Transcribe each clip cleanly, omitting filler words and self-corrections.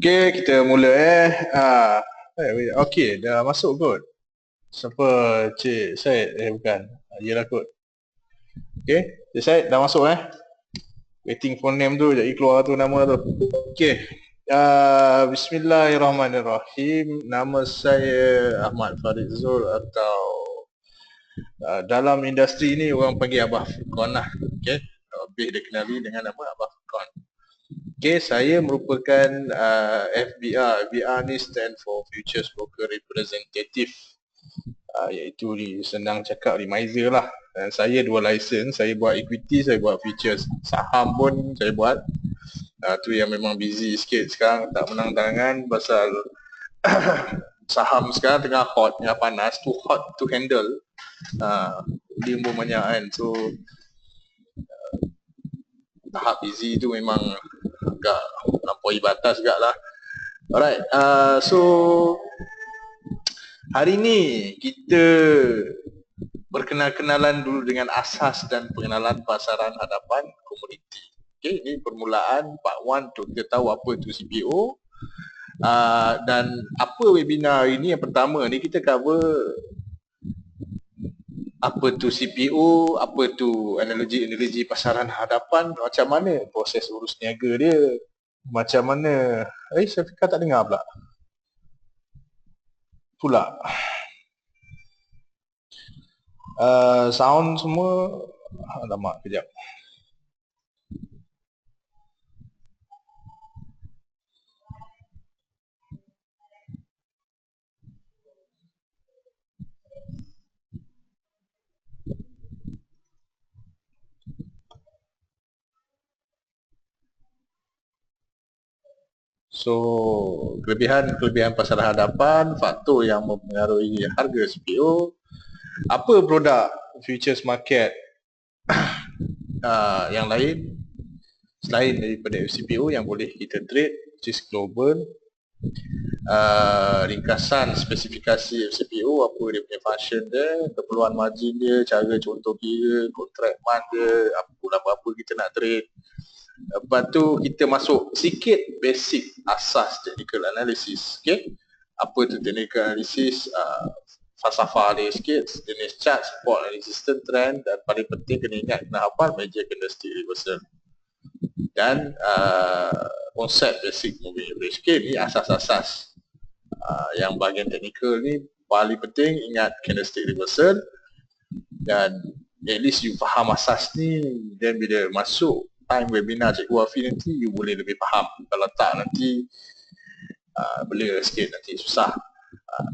Okay, kita mula okay, dah masuk kot. Siapa? Cik Syed? Bukan. Yelah kot. Okay, Cik Syed dah masuk Waiting for name tu, jadi keluar tu nama tu. Okay. Bismillahirrahmanirrahim. Nama saya Ahmad Farid Zul atau dalam industri ni orang panggil Abah Furqan lah. Okay. Lebih dikenali dengan nama Abah Furqan. Okay, saya merupakan FBR. FBR ni stand for Futures Broker Representative. Iaitu senang cakap remiser lah. Dan saya dua license, saya buat equity, saya buat futures. Saham pun saya buat. Tu yang memang busy sikit sekarang, tak menang tangan pasal saham sekarang tengah hot, tengah panas, too hot to handle. Dia pun banyak kan. So tahap busy tu memang agak melampaui batas juga lah. Alright, so hari ni kita berkenal-kenalan dulu dengan asas dan pengenalan pasaran hadapan komoditi. Okay, ini permulaan part 1 untuk kita tahu apa itu CPO. Dan apa webinar ini, yang pertama ni kita cover apa tu CPO, apa tu analogi pasaran hadapan, macam mana proses urus niaga dia, macam mana Syafiqah tak dengar pula sound semua. Alamak, kejap. So, kelebihan pasaran hadapan, faktor yang mempengaruhi harga CPO, apa produk futures market yang lain selain daripada FCPO yang boleh kita trade, which is global, ringkasan spesifikasi FCPO, apa dia punya function dia, keperluan margin dia, cara contoh kira, kontrak month dia, apa kita nak trade. Lepas tu kita masuk sikit basic asas technical analysis. Okay, apa tu technical analysis, falsafah dia sikit, jenis chart, support and resistance trend, dan paling penting kena ingat, kena hafal major candlestick reversal dan konsep basic moving average. Okay, ni asas-asas. Yang bahagian technical ni paling penting ingat candlestick reversal, dan at least you faham asas ni, dan bila masuk time webinar Cikgu Afi nanti you boleh lebih faham. Kalau tak nanti bela sikit, nanti susah.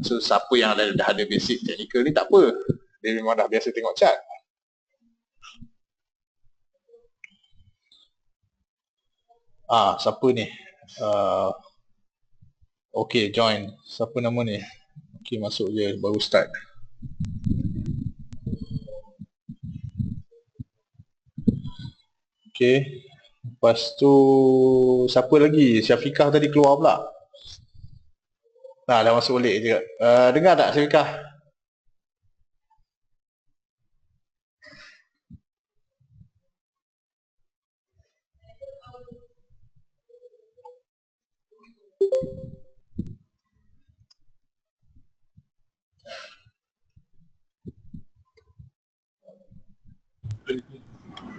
So siapa yang dah ada basic technical ni tak apa, dia memang dah biasa tengok chart. Siapa ni? Okay, join. Siapa nama ni? Okay, masuk je, baru start. Okay, lepas tu siapa lagi? Syafiqah tadi keluar pula. Dah masuk balik je. Dengar tak Syafiqah?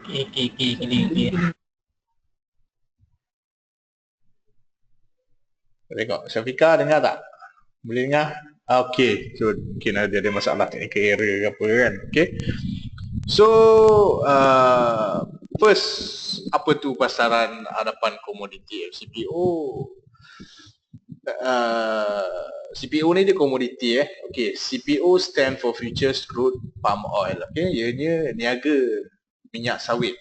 Okay. Tengok, Syafiqah dengar tak? Boleh dengar? Okay, so mungkin ada masalah technical error ke apa kan. Okay, so first, apa tu pasaran hadapan komoditi FCPO? CPO ni dia komoditi Okay, CPO stand for Futures Crude Palm Oil. Okay, ianya niaga minyak sawit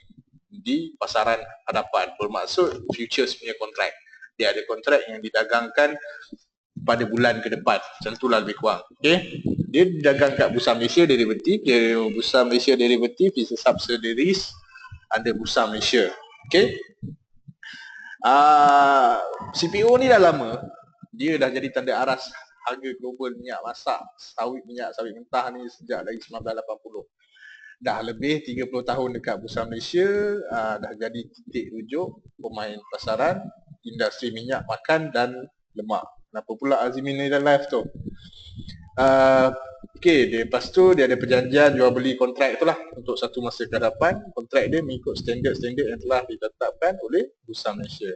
di pasaran hadapan, bermaksud futures punya kontrak. Dia ada kontrak yang didagangkan pada bulan ke depan, macam itulah lebih kurang. Okay, dia dagang kat Bursa Malaysia Derivative. Bursa Malaysia Derivative is a subsidiaries under Bursa Malaysia. Okay, CPO ni dah lama, dia dah jadi tanda aras harga global minyak masak, minyak sawit mentah ni sejak dari 1980. Dah lebih 30 tahun dekat Bursa Malaysia, dah jadi titik rujuk pemain pasaran industri minyak makan dan lemak. Kenapa pula Azmi ni dah live tu? Lepas tu dia ada perjanjian jual beli kontrak tu lah untuk satu masa ke hadapan. Kontrak dia mengikut standard-standard yang telah ditetapkan oleh Bursa Malaysia.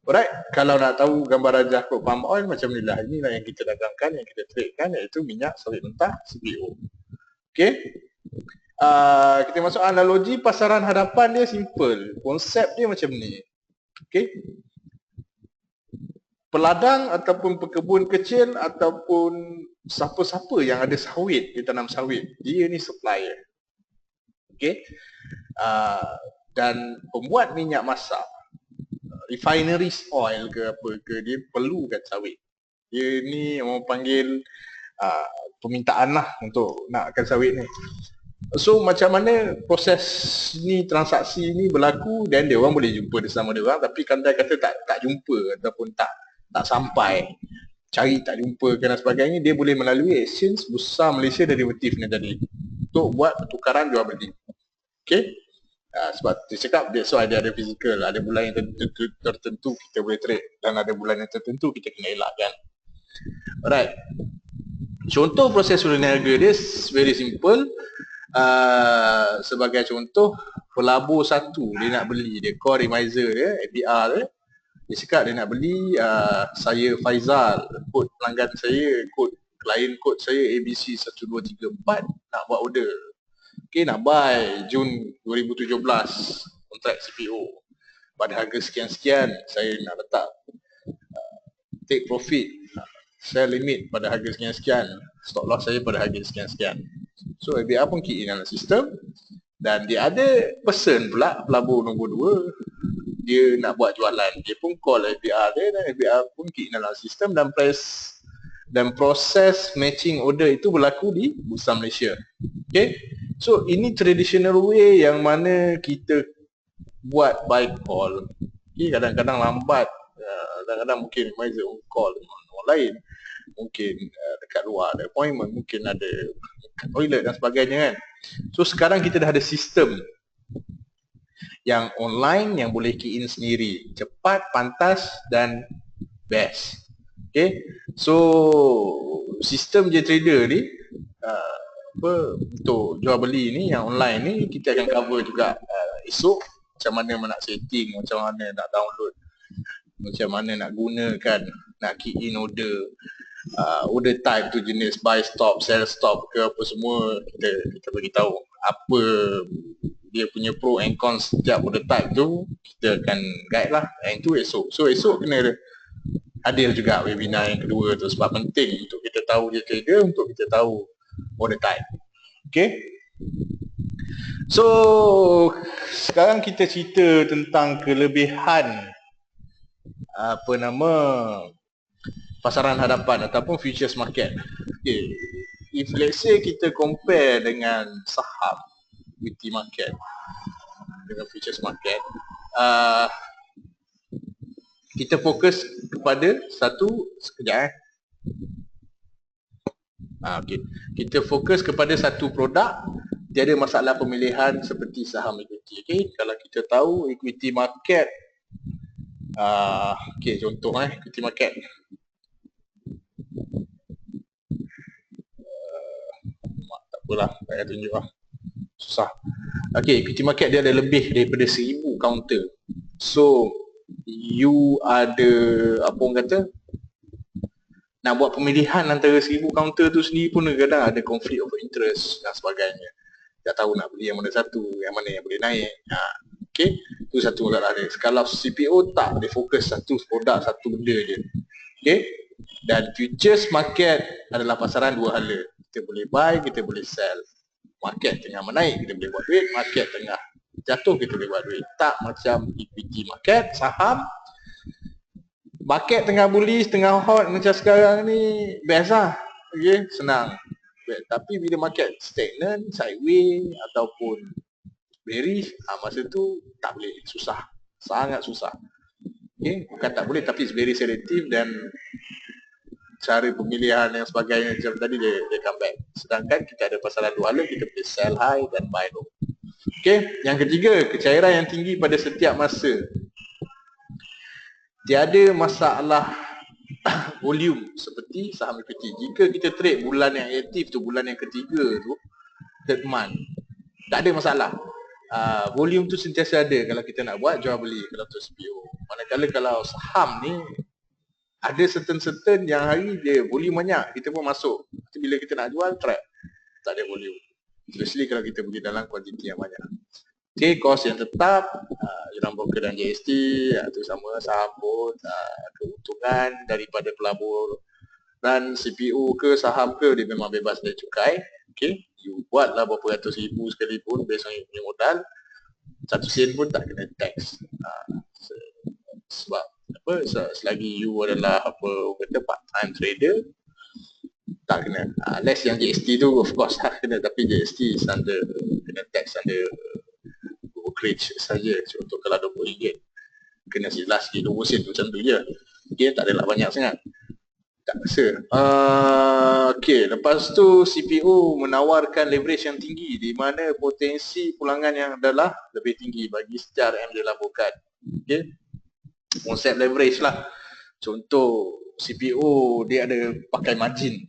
Alright, kalau nak tahu gambar rajah crude palm oil macam ni lah. Inilah yang kita dagangkan, yang kita tradekan, iaitu minyak sawit mentah CPO. Kita masuk analogi pasaran hadapan dia simple. Konsep dia macam ni. Peladang ataupun pekebun kecil ataupun siapa-siapa yang ada sawit, dia tanam sawit, dia ni supplier. Dan pembuat minyak masak, refineries oil ke apa ke, dia perlukan sawit. Dia ni orang panggil permintaan lah untuk nakkan sawit ni. So macam mana proses ni, transaksi ni berlaku, dan dia orang boleh jumpa bersama dia orang, tapi kandai kata tak jumpa ataupun tak sampai, cari tak jumpa dan sebagainya, dia boleh melalui exchange Bursa Malaysia derivatif ni tadi untuk buat pertukaran jual beli. Sebab dia cakap so ada fizikal, ada bulan yang tertentu kita boleh trade dan ada bulan yang tertentu kita kena elakkan. Alright, contoh proses uranium harga dia very simple. Sebagai contoh, pelabur satu dia nak beli, dia core remiser dia, APR dia, dia cakap dia nak beli, saya Faizal, kod pelanggan saya, klien kod saya ABC 1234, nak buat order. Nak buy Jun 2017 kontrak CPO pada harga sekian-sekian, saya nak letak take profit, saya limit pada harga sekian-sekian, stop loss saya pada harga sekian-sekian. So ABR pun key in dalam sistem, dan dia ada person pula, pelabur nombor 2, dia nak buat jualan, dia pun call ABR dia, dan ABR pun key in dalam sistem, dan proses matching order itu berlaku di Bursa Malaysia. So ini traditional way yang mana kita buat buy call. Kadang-kadang lambat, kadang-kadang mungkin advisor on call dengan orang lain, mungkin dekat luar ada appointment, mungkin ada toilet dan sebagainya kan. So sekarang kita dah ada sistem yang online yang boleh key in sendiri, cepat, pantas dan best. So sistem JTrader ni untuk jual beli ni yang online ni kita akan cover juga esok, macam mana nak setting, macam mana nak download, macam mana nak gunakan, nak key in order, order type tu jenis buy stop, sell stop ke apa semua, kita bagi tahu apa dia punya pro and cons setiap order type tu, kita akan guide lah. Yang tu esok. So esok kena hadir juga webinar yang kedua tu, sebab penting untuk kita tahu dia trader, untuk kita tahu order type. So sekarang kita cerita tentang kelebihan pasaran hadapan ataupun futures market. If let's say kita compare dengan saham, equity market dengan futures market, kita fokus kepada kita fokus kepada satu produk, tiada masalah pemilihan seperti saham equity. Kalau kita tahu equity market, contoh equity market, tak apalah, saya tunjuk lah, susah. Equity market dia ada lebih daripada 1000 counter. So you ada nak buat pemilihan antara 1000 counter tu sendiri pun kadang ada conflict of interest dan sebagainya. Tak tahu nak beli yang mana satu, yang mana yang boleh naik. Itu satu masalah dia. Kalau CPO tak, dia fokus satu produk, satu benda je. Dan futures market adalah pasaran dua hala. Kita boleh buy, kita boleh sell. Market tengah menaik, kita boleh buat duit. Market tengah jatuh, kita boleh buat duit. Tak macam equity market, saham. Market tengah bullish, tengah hot macam sekarang ni, best lah. Senang. Tapi bila market stagnant, sideways ataupun bearish, masa tu tak boleh, susah. Sangat susah. Bukan tak boleh, tapi very selective, dan cara pemilihan yang sebagainya macam tadi dia come back. Sedangkan kita ada pasaran dua hala, kita boleh sell high dan buy low. Yang ketiga, kecairan yang tinggi pada setiap masa. tiada masalah volume seperti saham equity. Jika kita trade bulan yang aktif tu, bulan yang ketiga tu, third month, tak ada masalah. Volume tu sentiasa ada kalau kita nak buat jual beli kalau tu CPO. Manakala kalau saham ni ada certain yang hari dia volume banyak, kita pun masuk. Tapi bila kita nak jual, trap, tak ada volume. Especially kalau kita pergi dalam kuantiti yang banyak. Okay, cost yang tetap, Yuran Broker dan JST, itu sama saham pun, keuntungan daripada pelabur dan CPO ke saham ke, dia memang bebas dari cukai. Okay, you buatlah berapa ratus ribu sekalipun based on your modal, 1 sen pun tak kena tax. Sebab apa, selagi you adalah apa kata part time trader, tak kena. Less yang GST tu of course lah kena, tapi GST is under, kena tax under brokerage saja. Contoh kalau RM20 kena jelas di 20 sen macam tu je. Okay, tak adalah banyak sangat. Tak rasa. Okay, lepas tu CPO menawarkan leverage yang tinggi di mana potensi pulangan yang adalah lebih tinggi bagi setiap RM dia laburkan. Okay, konsep leverage lah. Contoh CPO dia ada pakai margin.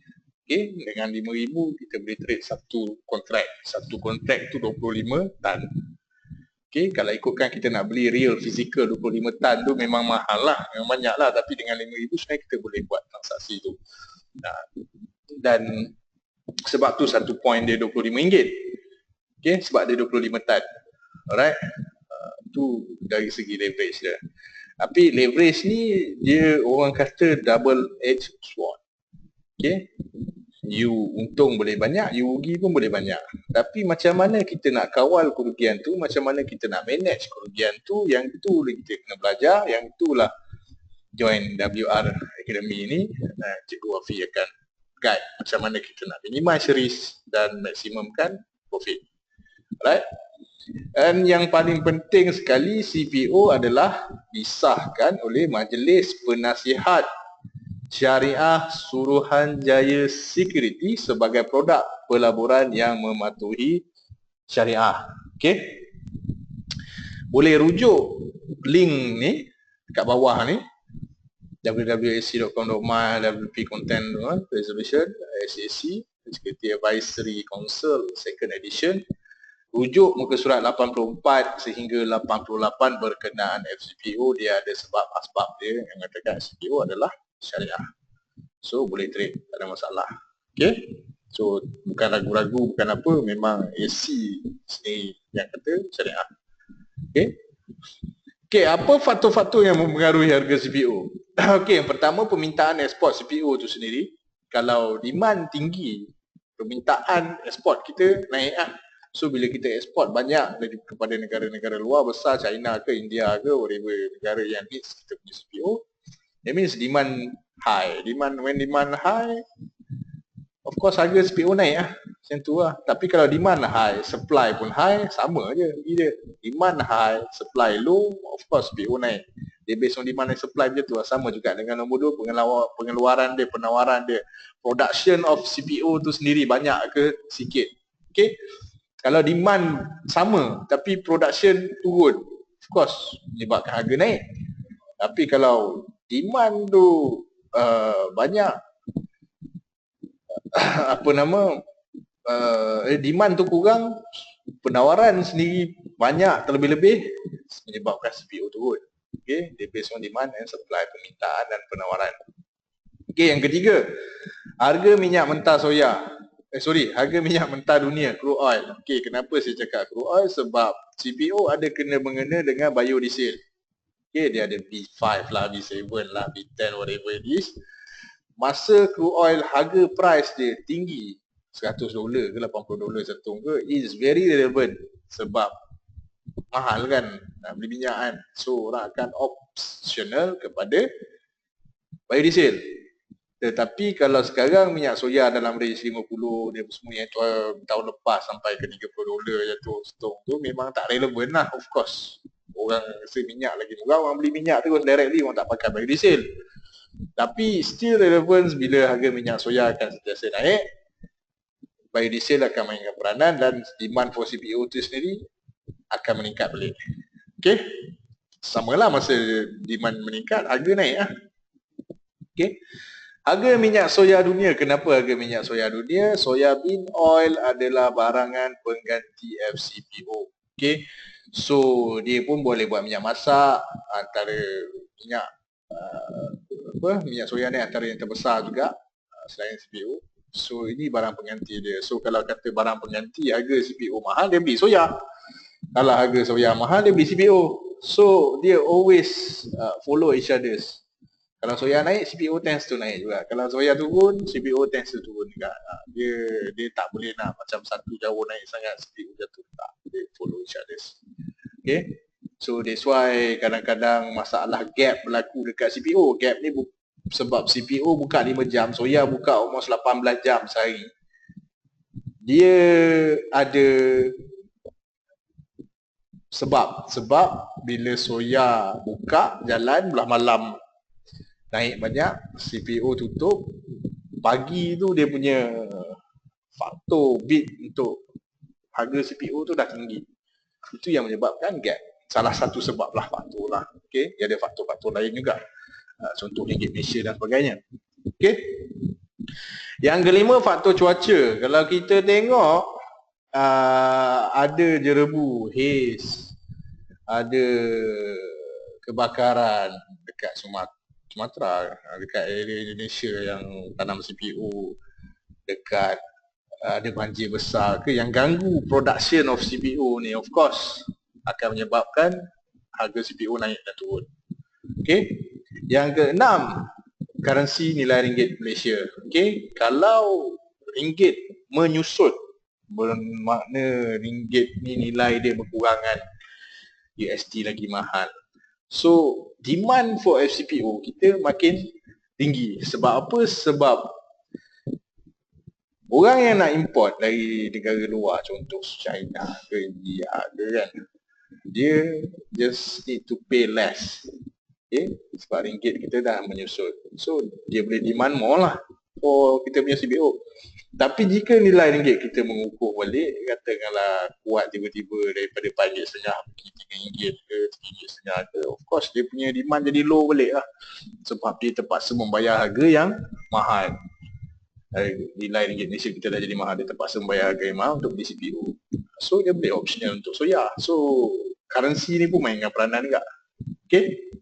Okay, dengan RM5,000 kita boleh trade satu kontrak. Satu kontrak tu 25 tan. Okay, kalau ikutkan kita nak beli real physical 25 tan tu memang mahal lah, memang banyak lah. Tapi dengan RM5,000 sebenarnya kita boleh buat transaksi tu. Dan sebab tu satu point dia RM25. Okay, sebab dia 25 tan. Alright, tu dari segi leverage dia. Tapi leverage ni dia orang kata double edge sword. Okay, you untung boleh banyak, you rugi pun boleh banyak. Tapi macam mana kita nak kawal kerugian tu, macam mana kita nak manage kerugian tu, yang tu kita kena belajar. Yang itulah join WR Academy ni, Cikgu Wafi akan guide macam mana kita nak minimize risk dan maksimumkan profit. Alright. Dan yang paling penting sekali, CPO adalah disahkan oleh Majlis Penasihat Syariah Suruhanjaya Security sebagai produk pelaburan yang mematuhi syariah. Okay, boleh rujuk link ni kat bawah ni, www.ac.com.my, WP Content Resolution, SAC, Security Advisory Council Second Edition. Rujuk muka surat 84 sehingga 88 berkenaan FCPO. Dia ada sebab asbab dia yang mengatakan FCPO adalah syariah. So boleh trade, tak ada masalah. Okay, so bukan ragu-ragu, bukan apa, memang AC sendiri yang kata syariah. Okay, okay, apa faktor-faktor yang mempengaruhi harga CPO? Okay, yang pertama permintaan ekspor CPO tu sendiri. Kalau demand tinggi, permintaan ekspor kita naik lah. So bila kita ekspor banyak kepada negara-negara luar besar, China ke India ke whatever negara yang needs kita punya CPO, that means demand high. When demand high, of course harga CPO naik lah. Macam tu lah. Tapi kalau demand high, supply pun high, sama je. Bila demand high, supply low, of course CPO naik. Dia based on demand and supply macam tu lah. Sama juga dengan nombor 2, pengeluaran dia, penawaran dia. Production of CPO tu sendiri banyak ke sikit. Okay, kalau demand sama tapi production turun, of course menyebabkan harga naik. Tapi kalau demand tu banyak, demand tu kurang, penawaran sendiri banyak terlebih-lebih, menyebabkan CPO turun. Okay, dia based on demand and supply, permintaan dan penawaran. Okay, yang ketiga, harga minyak mentah soya. Harga minyak mentah dunia, crude oil. Okay, kenapa saya cakap crude oil? Sebab CPO ada kena-mengena dengan biodiesel. Okay, dia ada B5 lah, B7 lah, B10, whatever it is. Masa crude oil harga price dia tinggi, $100 ke $80 satu ke, is very relevant. Sebab mahal kan nak beli minyak kan. So orang akan optional kepada biodiesel. Tetapi kalau sekarang minyak soya dalam range 50, dia semua yang tahun lepas sampai ke $30 jatuh stong tu, memang tak relevan lah. Of course, orang rasa minyak lagi murah, orang beli minyak terus directly, orang tak pakai biodiesel. Tapi still relevance bila harga minyak soya akan sentiasa naik, biodiesel akan mainkan peranan dan demand for CPO tu sendiri akan meningkat balik. Okay, samalah masa demand meningkat, harga naik lah. Okay. Harga minyak soya dunia, kenapa harga minyak soya dunia? Soya bean oil adalah barangan pengganti FCPO. Okay. So dia pun boleh buat minyak masak, antara minyak minyak soya ni antara yang terbesar juga selain CPO. So ini barang pengganti dia. So kalau kata barang pengganti harga CPO mahal, dia beli soya. Kalau harga soya mahal, dia beli CPO. So dia always follow each others. Kalau soya naik, CPO tends to naik juga. Kalau soya turun, CPO tends to turun juga. Dia tak boleh nak macam satu jauh naik sangat, CPO jatuh. Tak, dia follow each others. Okay. So that's why kadang-kadang masalah gap berlaku dekat CPO. Gap ni sebab CPO buka 5 jam, soya buka almost 18 jam sehari. Dia ada sebab bila soya buka jalan belah malam naik banyak, CPO tutup, pagi tu dia punya faktor bid untuk harga CPO tu dah tinggi. Itu yang menyebabkan gap. Salah satu sebab lah, faktor lah. Okay? Dia ada faktor-faktor lain juga. Contoh ringgit Malaysia dan sebagainya. Okay? Yang kelima, faktor cuaca. Kalau kita tengok ada jerebu, haze, ada kebakaran dekat Sumatera, dekat area Indonesia yang tanam CPO, dekat ada banjir besar ke yang ganggu production of CPO ni, of course akan menyebabkan harga CPO naik dan turun. Okay. Yang keenam, currency nilai ringgit Malaysia. Okay. Kalau ringgit menyusut, bermakna ringgit ni nilai dia berkurangan, USD lagi mahal. So demand for FCPO kita makin tinggi. Sebab apa? Sebab orang yang nak import dari negara luar, contoh China ke India ke kan, dia just need to pay less. Okay? Sebab ringgit kita dah menyusut. So dia boleh demand more lah for kita punya CPO. Tapi jika nilai ringgit kita mengukuh balik, katakanlah kuat tiba-tiba daripada RM4.5 pergi RM3 ke RM3.5 ke, of course dia punya demand jadi low balik lah. Sebab dia terpaksa membayar harga yang mahal. Nilai ringgit Malaysia kita dah jadi mahal, dia terpaksa membayar harga yang mahal untuk beli CPO. So dia beli optional untuk soya. So currency ni pun mainkan peranan juga. Okay.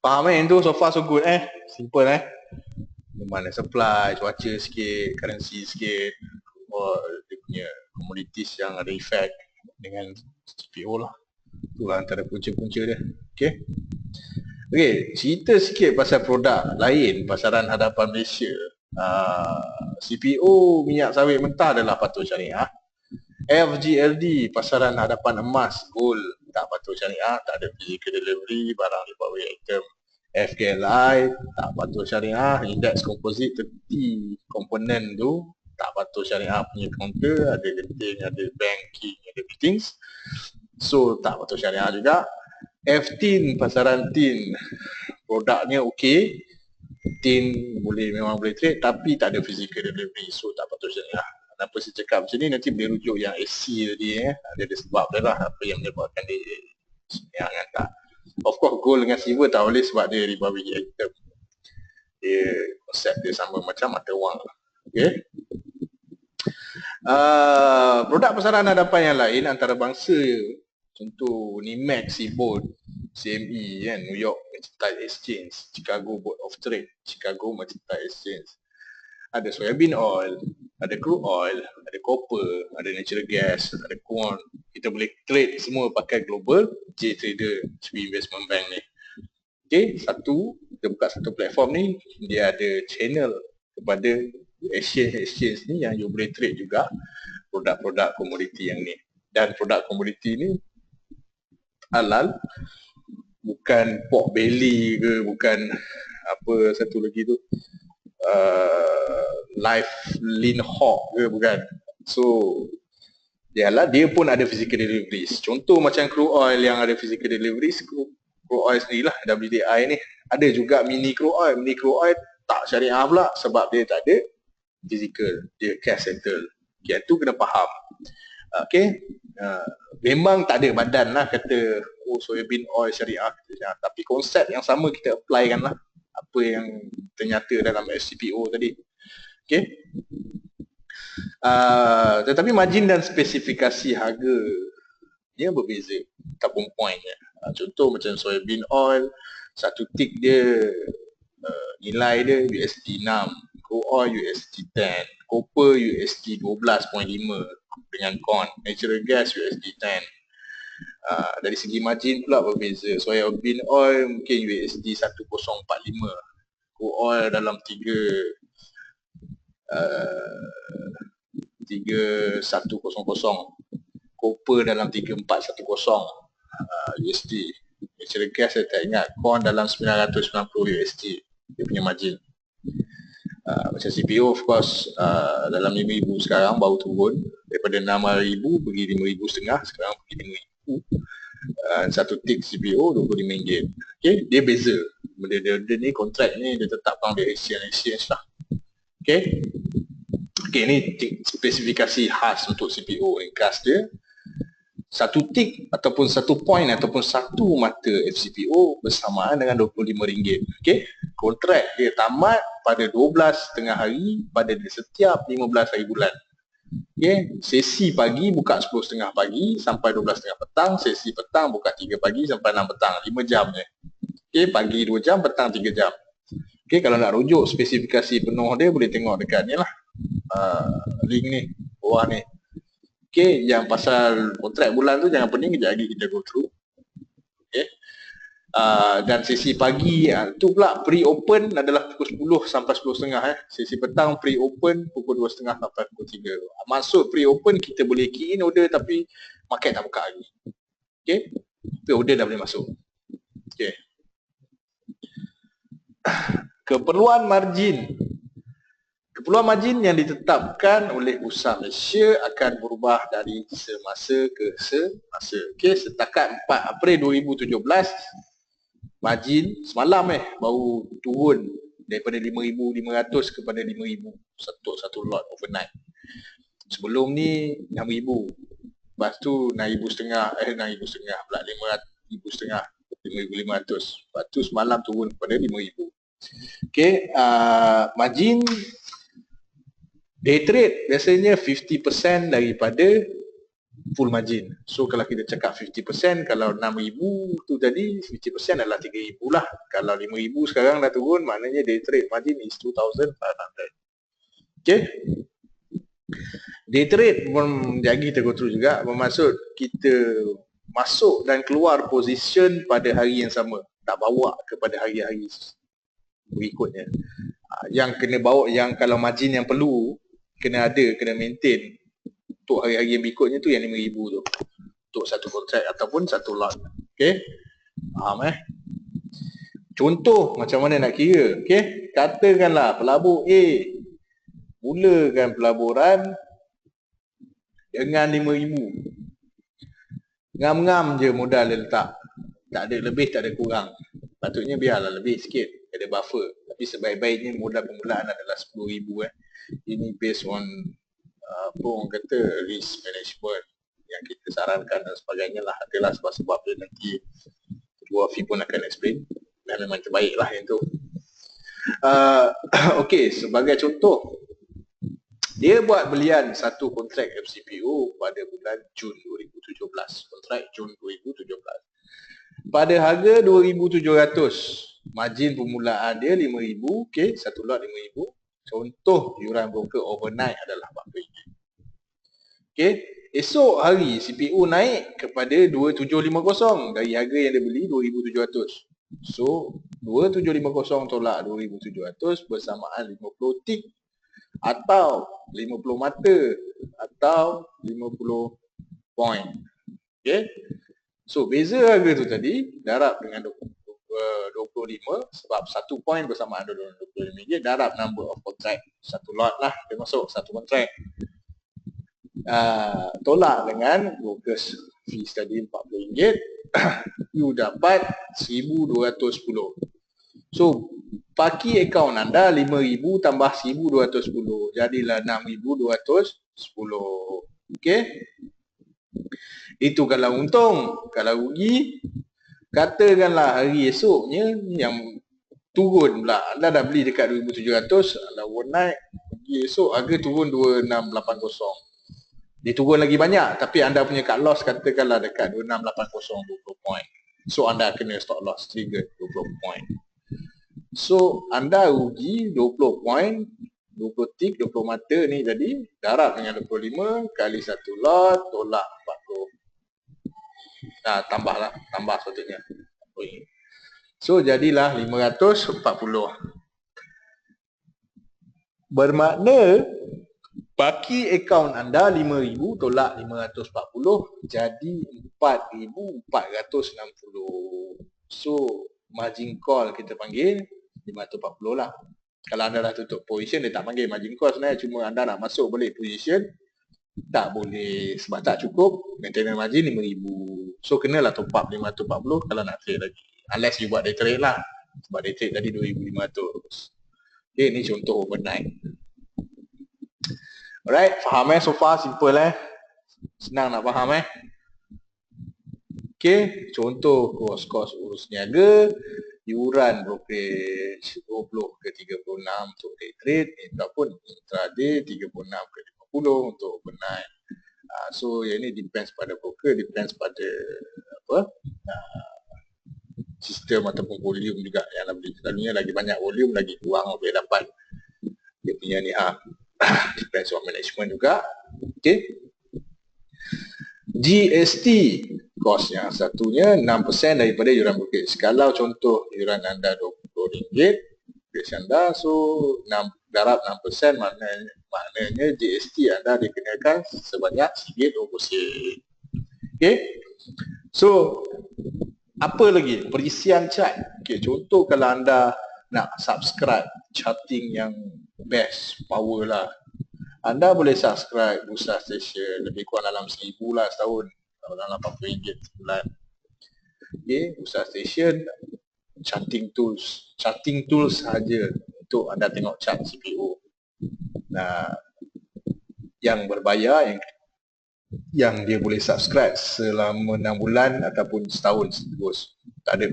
Faham tu? So far so good simple Demand and supply, cuaca sikit, currency sikit, dia punya commodities yang ada efek dengan CPO lah. Itulah antara punca-punca dia. Okay. Okay, cerita sikit pasal produk lain pasaran hadapan Malaysia. CPO minyak sawit mentah adalah patuh syariah. FGLD pasaran hadapan emas, gold tak patuh syariah, tak ada physical delivery, barang giveaway item. FKLI tak patuh syariah, index composite 30 komponen tu tak patuh syariah punya counter, ada genting, ada banking, ada fittings, so tak patuh syariah juga. FTIN pasaran tin, produknya okey, tin memang boleh trade tapi tak ada physical delivery, so tak patuh syariah. Kenapa saya cakap macam ni, nanti boleh rujuk yang SC tadi ada sebab dia lah apa yang menyebabkan dia syariah tak. Of course gold dengan silver tak boleh sebab dia ribawi item. Dia konsep dia sama macam mata wang. Okay. Produk pasaran hadapan yang lain antarabangsa, contoh NIMEX, Seaboard, CME kan, New York Mercantile Exchange, Chicago Board of Trade, Chicago Mercantile Exchange. Ada soybean oil, ada crude oil, ada copper, ada natural gas, ada corn. Kita boleh trade semua pakai global JTrader HP Investment Bank ni. Okay, kita buka satu platform ni, dia ada channel kepada exchange ni yang you boleh trade juga produk-produk komoditi yang ni. Dan produk komoditi ni halal, bukan pork belly ke, bukan apa satu lagi tu, live lean hog ke, bukan. So dia pun ada physical deliveries. Contoh macam crude oil yang ada physical deliveries, crude oil sendiri lah, WTI ni. Ada juga mini crude oil tak syariah pula sebab dia tak ada physical, dia cash settle. Okay, tu kena faham. Okay, memang tak ada badan lah kata soybean oil syariah. Tapi konsep yang sama kita apply kan lah apa yang ternyata dalam FCPO tadi. Okay. Tetapi margin dan spesifikasi harga dia berbeza ataupun pointnya. Contoh macam soybean oil, satu tick dia nilai dia USD 6, crude oil USD 10, copper USD 12.5 dengan corn, natural gas USD 10. Dari segi margin pula berbeza. Soybean oil mungkin USD 1045, crude oil dalam 3100, copper dalam 3410 USD. Natural gas saya tak ingat, corn dalam 990 USD dia punya margin. Macam CPO of course dalam 5,000 sekarang baru turun daripada 6,000 pergi 5,500, sekarang pergi 5,000. Satu tick CPO RM25. Okay, dia beza. Benda ni kontrak ni dia tetapkan oleh exchange lah. Okay. Okay, ni spesifikasi khas untuk CPO. Ringkas dia, satu tick ataupun satu point ataupun satu mata FCPO bersamaan dengan RM25. Okay, kontrak dia tamat pada 12 tengah hari pada setiap 15 hari bulan. Okay, sesi pagi buka 10.30 pagi sampai 12.30 petang, sesi petang buka 3 pagi sampai 6 petang, 5 jam je. Okay, pagi 2 jam, petang 3 jam. Okay, kalau nak rujuk spesifikasi penuh dia boleh tengok dekat ni lah, link ni, bawah ni. Okay, yang pasal kontrak bulan tu jangan pening, kejap lagi kita go through. Okay. Dan sesi pagi tu pula pre-open adalah pukul 10 sampai 10.30. Sesi petang pre-open pukul 2.30 sampai pukul 3. Maksud pre-open kita boleh key in order tapi market tak buka lagi. Okay, tapi order dah boleh masuk. Okay. Keperluan margin. Keperluan margin yang ditetapkan oleh Bursa Malaysia akan berubah dari semasa ke semasa. Okey, setakat 4 April 2017, margin semalam baru turun daripada 5,500 kepada 5,000 satu lot overnight. Sebelum ni 6,000. Lepas tu 6,500 pula, 5,500. Lepas tu semalam turun kepada 5,000. Okey, margin day trade biasanya 50% daripada full margin. So kalau kita cakap 50%, kalau 6,000 tu tadi 50% adalah 3,000 lah. Kalau 5,000 sekarang dah turun, maknanya day trade margin is 2,500. Okay, day trade pun lagi kita go through juga, bermaksud kita masuk dan keluar position pada hari yang sama, tak bawa kepada hari-hari berikutnya. Yang kena bawa, yang kalau margin yang perlu kena ada, kena maintain untuk hari-hari yang berikutnya tu yang 5,000 tu untuk satu kontrak ataupun satu lot. Okay, faham Contoh macam mana nak kira. Okay, katakanlah pelabur A mulakan pelaburan dengan 5,000, ngam-ngam je modal dia letak, tak ada lebih tak ada kurang. Patutnya biarlah lebih sikit, ada buffer. Tapi sebaik-baiknya modal permulaan adalah 10,000. Ini based on apa orang kata risk management yang kita sarankan dan sebagainya lah. Adalah sebab-sebab dia nanti kedua Afi pun akan explain, dan memang terbaik lah yang tu. Okay, sebagai contoh, dia buat belian satu kontrak FCPO pada bulan Jun 2017. Kontrak Jun 2017. Pada harga 2,700. Margin permulaan dia 5,000. Okay, satu lot 5,000. Contoh yuran broker overnight adalah RM40. Okay, esok hari CPO naik kepada 2,750 dari harga yang dia beli 2,700. So 2,750 tolak 2,700 bersamaan 50 tick atau 50 mata atau 50 point. Okay, so beza harga tu tadi darab dengan 25 sebab satu point bersamaan RM25, darab number of contract, satu lot lah dia masuk satu kontrak, tolak dengan brokers fees tadi RM40, you dapat 1,210. So paki akaun anda 5,000 tambah 1,210 jadilah 6,210. Okay, Itu kalau untung. Kalau rugi, katakanlah hari esoknya yang turun pula. Anda dah beli dekat 2,700, anda overnight, pergi esok harga turun 2,680. Dia turun lagi banyak, tapi anda punya cut loss katakanlah dekat 2,680, 20 point. So anda kena stop loss trigger 20 point. So anda rugi 20 point, 20 tick, 20 mata ni tadi, darab dengan 25 kali satu lot, tolak 40. Nah, tambah sepatutnya. So jadilah 540. Bermakna baki akaun anda 5,000 tolak 540 jadi 4,460. So margin call kita panggil 540 lah. Kalau anda dah tutup position, dia tak panggil margin call sebenarnya, cuma anda nak masuk balik position tak boleh sebab tak cukup maintenance margin 5,000. So kenalah top up 540 kalau nak trade lagi, unless you buat day trade lah, sebab day trade tadi 2,500. Okay, ni contoh overnight. Alright, faham so far? Simple senang nak faham Okay, contoh kos urus niaga, iuran brokerage 20 ke 36 untuk day trade, ataupun intraday 36 ke 50 untuk overnight. So yang ni depends pada broker, depends pada sistem ataupun volume juga yang nak beli. Selalunya lagi banyak volume, lagi kurang boleh dapat dia punya ni depends on management juga. Okay, GST kos yang satunya 6% daripada yuran brokerage. Kalau contoh yuran anda RM20 brokerage anda, so darab 6% maknanya GST anda dikenakan sebanyak RM20. Okay, so apa lagi perisian chart. Okay, contoh kalau anda nak subscribe charting yang best power lah, anda boleh subscribe Bursa Station lebih kurang dalam 1,000 lah setahun, dalam RM80 sebulan. Okay, Bursa Station charting tools sahaja untuk anda tengok chart CPO. Nah, yang berbayar yang dia boleh subscribe selama 6 bulan ataupun setahun terus, tak ada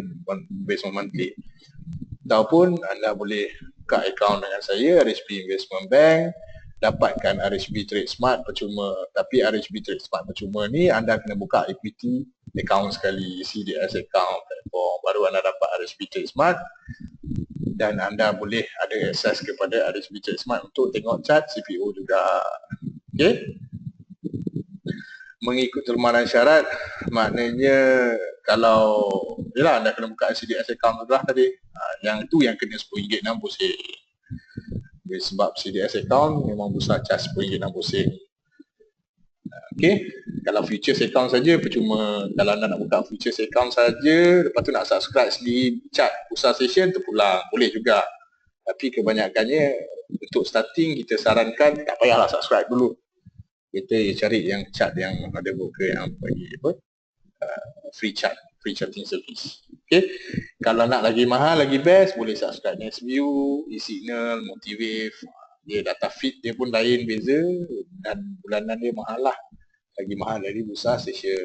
based on monthly. Ataupun anda boleh buka akaun dengan saya, RHB Investment Bank, dapatkan RHB Trade Smart percuma. Tapi RHB Trade Smart percuma ni anda kena buka equity account sekali, CDS account platform, baru anda dapat RHB Trade Smart, dan anda boleh ada akses kepada RHB Trade Smart untuk tengok chart CPO juga. Okay, mengikut terma dan syarat, maknanya kalau yalah, anda kena buka CDS account tu lah tadi, yang tu yang kena RM10.60. Sebab CDS account memang besar charge RM10.60. Okay, kalau futures account saja percuma. Kalau anda nak buka futures account saja, lepas tu nak subscribe sendiri chart Bursa Station, terpulang, boleh juga. Tapi kebanyakannya untuk starting kita sarankan tak payahlah subscribe dulu, kita cari yang chart yang ada broker yang bagi free charting service. Okay, kalau nak lagi mahal, lagi best, boleh subscribe Nextview, eSignal, Motivate. Dia data feed dia pun lain, beza, dan bulanan dia mahal lah, lagi mahal dari Bursa Station.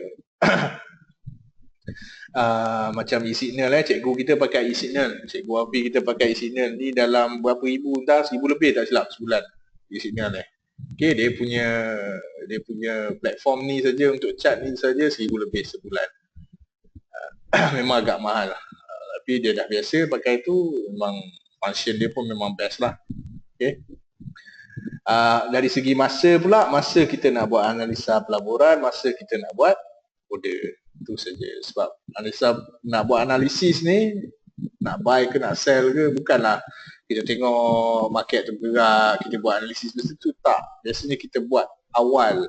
Macam eSignal cikgu kita pakai eSignal, cikgu Afi kita pakai eSignal ni dalam berapa ribu, entah 1,000 lebih tak silap sebulan eSignal Okay, dia punya platform ni saja untuk chat ni saja 1,000 lebih sebulan. Memang agak mahal lah. Tapi dia dah biasa pakai tu, memang function dia pun memang best lah. Okay. Dari segi masa pula, masa kita nak buat analisa pelaburan, masa kita nak buat order, itu saja. Sebab nak buat analisis ni, nak buy ke nak sell ke, bukanlah kita tengok market tergerak, kita buat analisis macam tu, tak. Biasanya kita buat awal,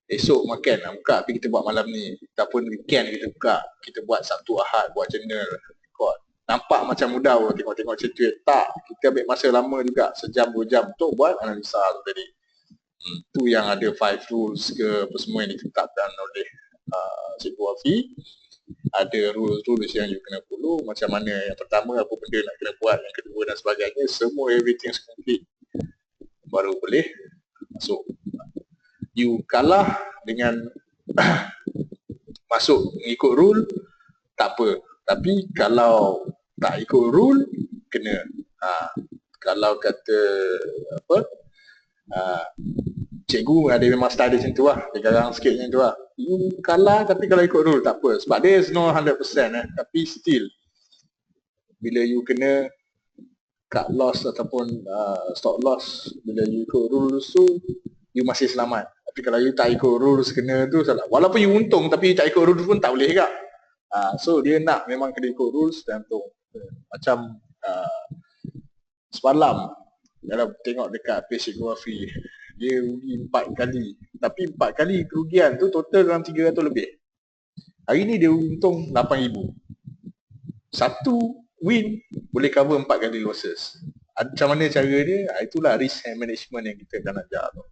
esok market nak buka, tapi kita buat malam ni, ataupun weekend kita buka, kita buat Sabtu Ahad, buat journal, record. Nampak macam mudah tengok-tengok macam tu, tak. Kita ambil masa lama juga, sejam 2 jam untuk buat analisa tu tadi. Tu yang ada 5 rules ke apa semua yang ditetapkan oleh Cikgu Afi. Ada rules yang you kena follow, macam mana yang pertama, apa benda nak kena buat, yang kedua dan sebagainya, semua everything is complete, baru boleh masuk. You kalah dengan masuk ikut rule, tak apa. Tapi kalau tak ikut rule, kena. Kalau kata apa, cikgu ada memang style dia macam tu lah, dia garang sikit macam tu lah. You kalah tapi kalau ikut rule tak apa, sebab dia is no 100% tapi still bila you kena cut loss ataupun stop loss, bila you ikut rules tu you masih selamat. Tapi kalau you tak ikut rules kena tu salah. Walaupun you untung tapi you tak ikut rules pun tak boleh juga. So dia nak memang kena ikut rules dan untung. Macam semalam kalau tengok dekat page Goafi, dia rugi 4 kali. Tapi 4 kali kerugian tu total dalam 300 lebih. Hari ni dia untung 8,000. Satu win boleh cover 4 kali losses. Macam mana cara dia? Itulah risk management yang kita akan ajar tu.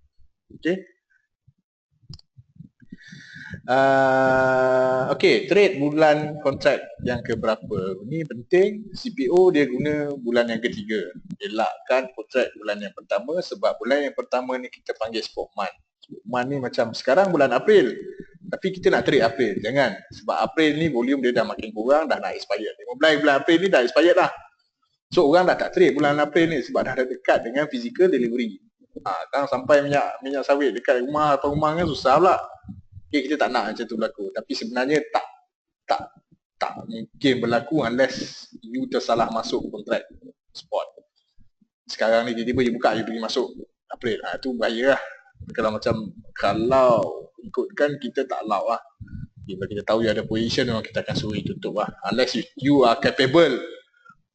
Okay. Okay, trade bulan kontrak yang keberapa? Ini penting. CPO dia guna bulan yang ketiga. Elakkan kontrak bulan yang pertama sebab bulan yang pertama ni kita panggil spot month. Spot month ni macam sekarang bulan April. Tapi kita nak trade April. Jangan. Sebab April ni volume dia dah makin kurang, dah nak expired. 15 bulan April ni dah expired dah. So orang dah tak trade bulan April ni sebab dah dekat dengan physical delivery. Kan sampai minyak sawit dekat rumah atau rumah kan susah pula. Okay, kita tak nak macam tu berlaku. Tapi sebenarnya tak mungkin berlaku unless you tersalah masuk kontrak spot. Sekarang ni tiba-tiba you buka, you pergi masuk April. Tu bahaya lah. Kalau ikutkan kita tak allow lah. Bila kita tahu you ada position, kita akan suruh tutup lah. Unless you are capable.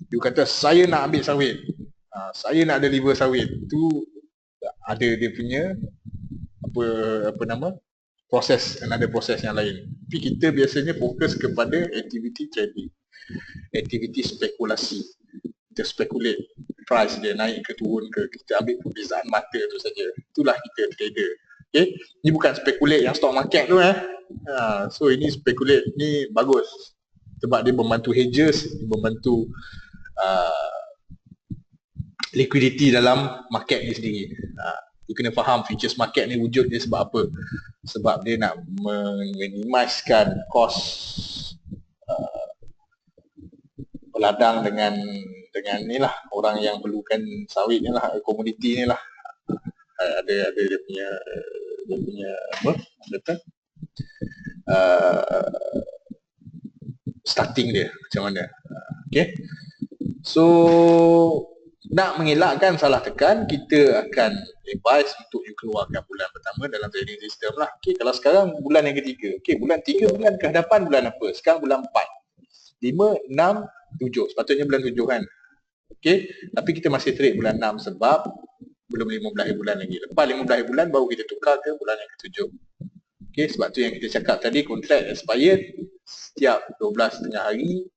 You kata saya nak ambil sawit, saya nak deliver sawit. Tu ada dia punya apa nama? Another proses yang lain. Tapi kita biasanya fokus kepada activity trading, activity spekulasi. Kita speculate price dia naik ke turun ke, kita ambil perbezaan mata tu saja. Itulah kita trader. Okay, ni bukan speculate yang stock market tu So ini speculate ni bagus sebab dia membantu hedges, dia membantu liquidity dalam market ni sendiri. You kena faham futures market ni wujud dia sebab apa? Sebab dia nak minimizekan cost peladang dengan ni lah, orang yang perlukan sawit ni lah, komoditi ni lah. Ada dia punya apa? Kata starting dia macam mana. Okay. So nak mengelakkan salah tekan, kita akan advise untuk you keluarkan bulan pertama dalam trading system lah. Okay, kalau sekarang bulan yang ketiga. Okay, bulan 3 bulan ke hadapan bulan apa? Sekarang bulan 4. 5, 6, 7. Sepatutnya bulan 7 kan. Okay, tapi kita masih trade bulan 6 sebab belum 15 bulan lagi. Lepas 15 bulan baru kita tukar ke bulan yang ke-7. Okay, sebab tu yang kita cakap tadi, kontrak expired setiap 12 tengah hari.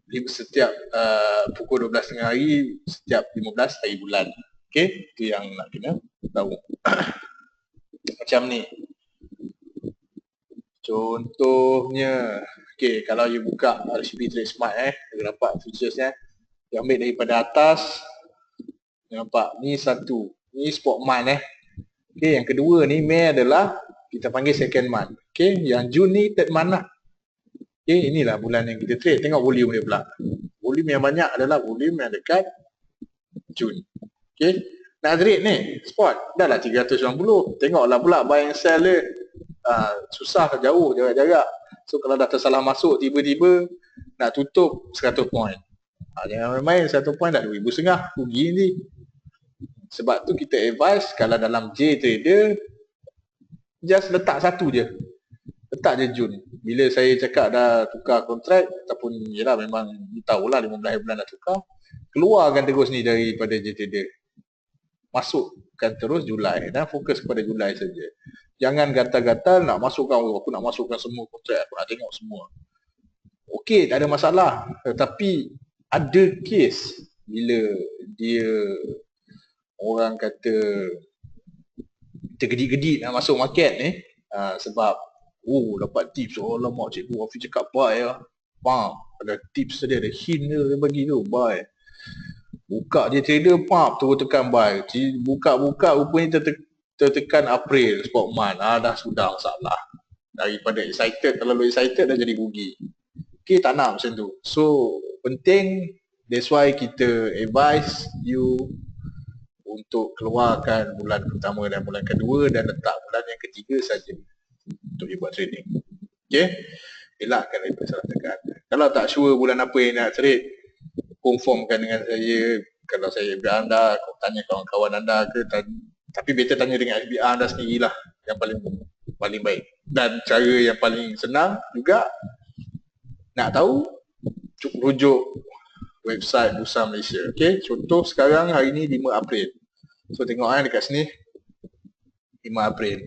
Setiap pukul 12 tengah hari, setiap 15 hari bulan. Okay, itu yang nak kena tahu. Macam ni contohnya. Okay, kalau you buka RCB Trade Smart you dapat featuresnya, you ambil daripada atas, you nampak ni satu, ni spot month Okay, yang kedua ni Mei adalah kita panggil second month. Okay, yang Jun ni third month lah. Okay, inilah bulan yang kita trade. Tengok volume dia pula. Volume yang banyak adalah volume yang dekat Jun. Okay, nak trade ni spot dah lah 390. Tengoklah pula buy and sell dia. Susah jauh jarak-jarak. So kalau dah tersalah masuk tiba-tiba nak tutup 100 point. Jangan main-main, 100 point dah 2,500 rugi ni. Sebab tu kita advise kalau dalam J trader just letak satu je. Letak je Jun. Bila saya cakap dah tukar kontrak ataupun yelah memang tahulah 15 bulan dah tukar, keluarkan terus ni daripada JTrader. Masukkan terus Julai dan fokus kepada Julai saja. Jangan gatal-gatal nak masukkan, aku nak masukkan semua kontrak, aku nak tengok semua. Okey, tak ada masalah. Tetapi ada kes bila dia orang kata tergedik-gedik nak masuk market ni sebab dapat tips. Alamak, cikgu Afiq cakap buy lah. Faham? Ada tips tadi, ada hint dia bagi tu, buy. Buka dia trader, terus tekan buy. Buka-buka rupanya tertekan April spot month, dah sudah masalah. Daripada excited, terlalu excited dah jadi rugi. Okay, tak nak macam tu. So penting, that's why kita advise you untuk keluarkan bulan pertama dan bulan kedua dan letak bulan yang ketiga saja untuk you buat trading. Okay, elakkan daripada salah tekan. Kalau tak sure bulan apa yang nak trade, confirmkan dengan saya. Kalau saya FBR anda, tanya kawan-kawan anda ke, tapi better tanya dengan FBR anda sendirilah, yang paling baik. Dan cara yang paling senang juga, nak tahu, rujuk website Bursa Malaysia. Okay, contoh sekarang hari ni 5 April. So tengok dekat sini 5 April.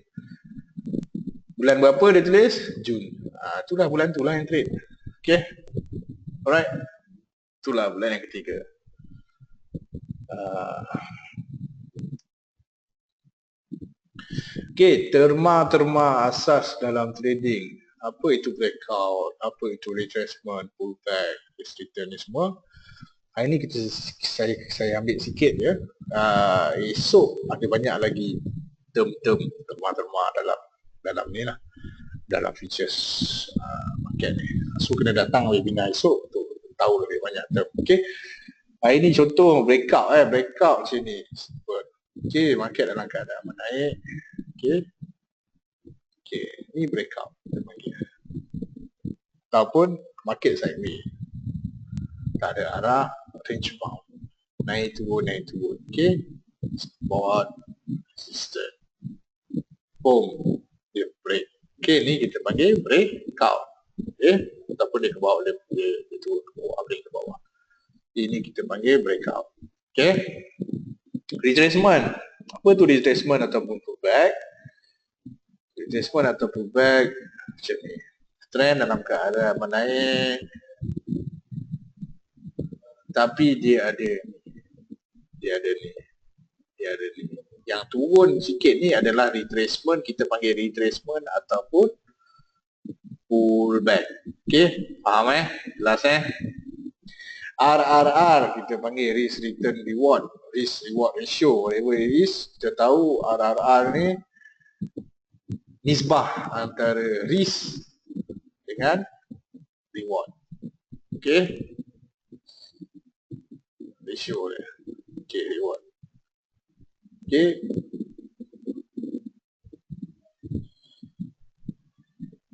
Bulan berapa dia tulis? Jun. Itulah bulan tu lah yang trade. Okay, alright, itulah bulan yang ketiga. Okay, terma-terma asas dalam trading. Apa itu breakout, apa itu retracement, pullback, return ni semua. Hari ni saya ambil sikit je. Esok ada banyak lagi term-term terma-terma dalam ni lah, dalam futures market ni. So kena datang webinar esok untuk tahu lebih banyak term. Okay, hari ni contoh breakout breakout macam ni. Okay, market dalam keadaan menaik. Okay, ni breakout kita panggil. Ataupun market sideways, tak ada arah, range bound, naik turun. Okay, support, resistance, boom, dia break. Okay, ni kita panggil breakout. Okay, ataupun dia ke bawah, dia turun ke bawah, break ke bawah. Ini kita panggil breakout. Okay, retracement. Apa tu retracement ataupun pullback? Retracement atau pullback macam ni, trend dalam keadaan menaik, tapi dia ada ni. Yang turun sikit ni adalah retracement, kita panggil retracement ataupun pullback. Okay, faham jelas RRR kita panggil risk return reward, risk reward ratio, whatever it is. Kita tahu RRR ni nisbah antara risk dengan reward. Okay, ratio dia. Okay, reward. Okay,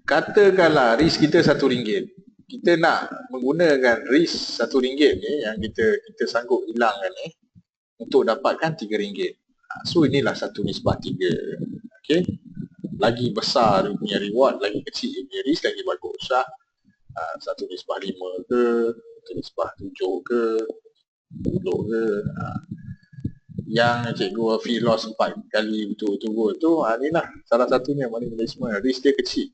katakanlah risk kita RM1. Kita nak menggunakan risk RM1 ni yang kita sanggup hilangkan ni untuk dapatkan RM3. So inilah satu nisbah 3. Okay, lagi besar dia punya reward, lagi kecil dia punya risk, lagi bagus lah. 1:5 ke, 1:7 ke, 10 ke. Yang cikgu fee loss 4 kali betul-betul tu, ni lah salah satunya money management. Risk dia kecil,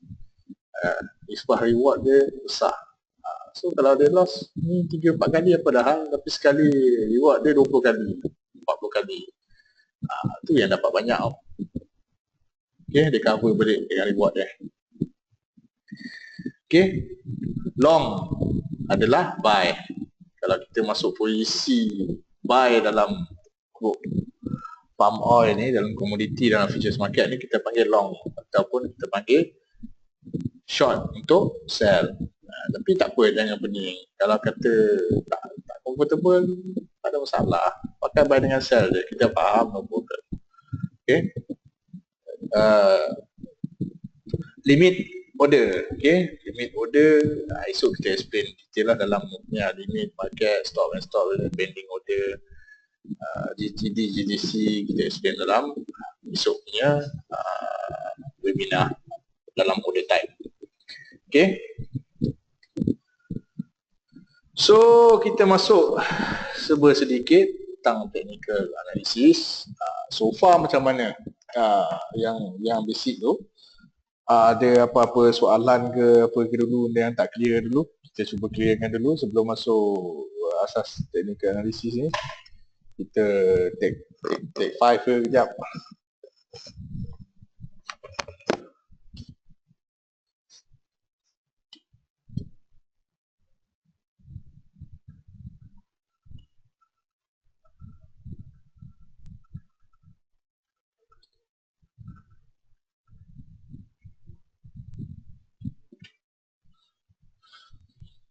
nisbah reward dia besar. So kalau dia loss ni 3-4 kali apa dah hal, tapi sekali reward dia 20 kali, 40 kali. Tu yang dapat banyak. Okay, dia cover balik dengan reward dia. Okay, long adalah buy. Kalau kita masuk posisi buy dalam group palm oil ni, dalam komoditi, dalam futures market ni, kita panggil long, ataupun kita panggil short untuk sell. Tapi tak apa, jangan pening. Kalau kata tak comfortable, tak ada masalah, pakai buy dengan sell je, kita faham, no problem. Okay, limit order. Okay, limit order, esok kita explain detail lah dalam limit market, stop and stop, bending order, GTD, GTC, kita explain dalam esok punya webinar dalam order type. Okay, so kita masuk sedikit tentang technical analysis. So far macam mana yang basic tu? Ada apa-apa soalan ke apa ke dulu yang tak clear dulu? Kita cuba clearkan dulu sebelum masuk asas technical analysis ni. Kita take 5 ke kejap.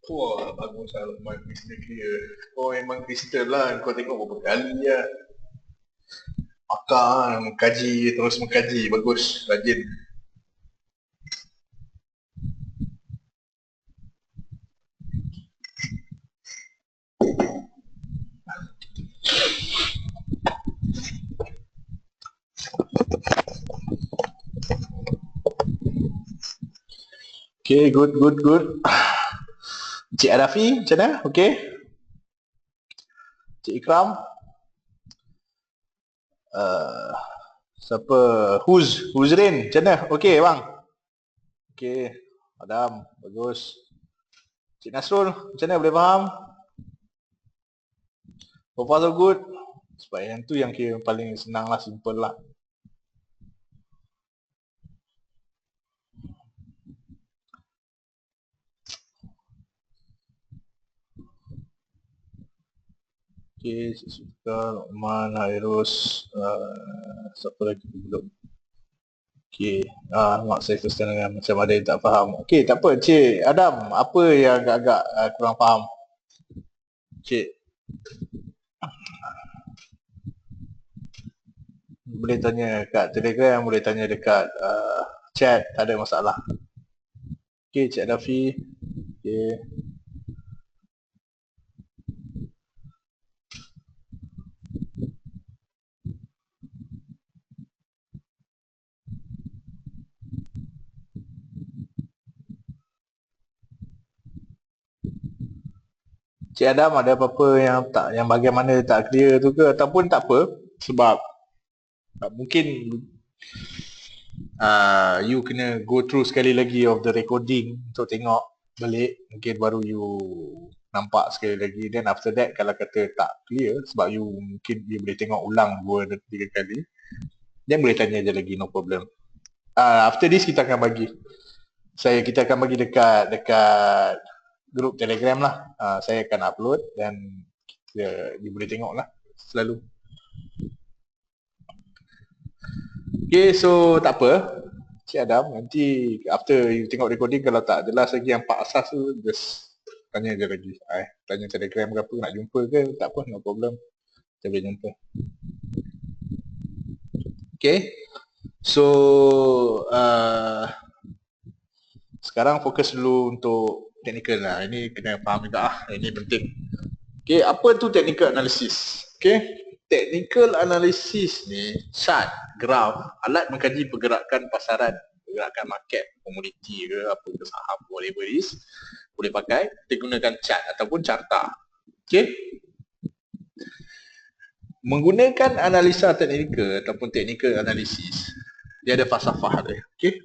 Wah, bagus lah Luqman, crystal clear. Oh memang crystal lah, kau tengok berapa kali lah. Pakar kan, mengkaji, terus mengkaji, bagus, rajin. Okay, good. Cik Arafi, macam mana? Okay? Cik Ikram? Siapa? Huzrin, macam mana? Okay bang? Okay, Adam, bagus. Cik Nasrul, macam mana, boleh faham? So far so good. Sebab yang tu yang kira paling senang lah, simple lah. Okay, Cik Sultan, Luqman, Hairus, siapa lagi belum? Okay, mak saya teruskan dengan macam ada yang tak faham. Okay, tak apa, Cik Adam, apa yang agak-agak kurang faham? Cik, boleh tanya kat Telegram, boleh tanya dekat chat, tak ada masalah. Okay, Cik Dafi. Okay. Cik Adam, ada apa-apa yang bagaimana tak clear tu ke, ataupun tak apa, sebab mungkin you kena go through sekali lagi of the recording untuk tengok balik, mungkin baru you nampak sekali lagi. Then after that, kalau kata tak clear, sebab you mungkin you boleh tengok ulang 2-3 kali, then boleh tanya je lagi, no problem. After this kita akan bagi dekat grup Telegram lah. Saya akan upload dan you boleh tengok lah selalu. Okay, so tak apa Cik Adam, nanti after you tengok recording, kalau tak jelas lagi yang part asas tu, just tanya je lagi. Tanya Telegram ke apa, nak jumpa ke, tak apa, no problem, kita boleh jumpa. Okay, so sekarang fokus dulu untuk technical lah. Ini kena faham juga ini penting. Okay, apa tu technical analysis? Okay, technical analysis ni chart, graph, alat mengkaji pergerakan pasaran, pergerakan market, komoditi ke apa ke, saham, whatever it is, boleh pakai. Kita gunakan chart ataupun carta. Okay, menggunakan analisa technical ataupun technical analysis, dia ada falsafah dia. Okay,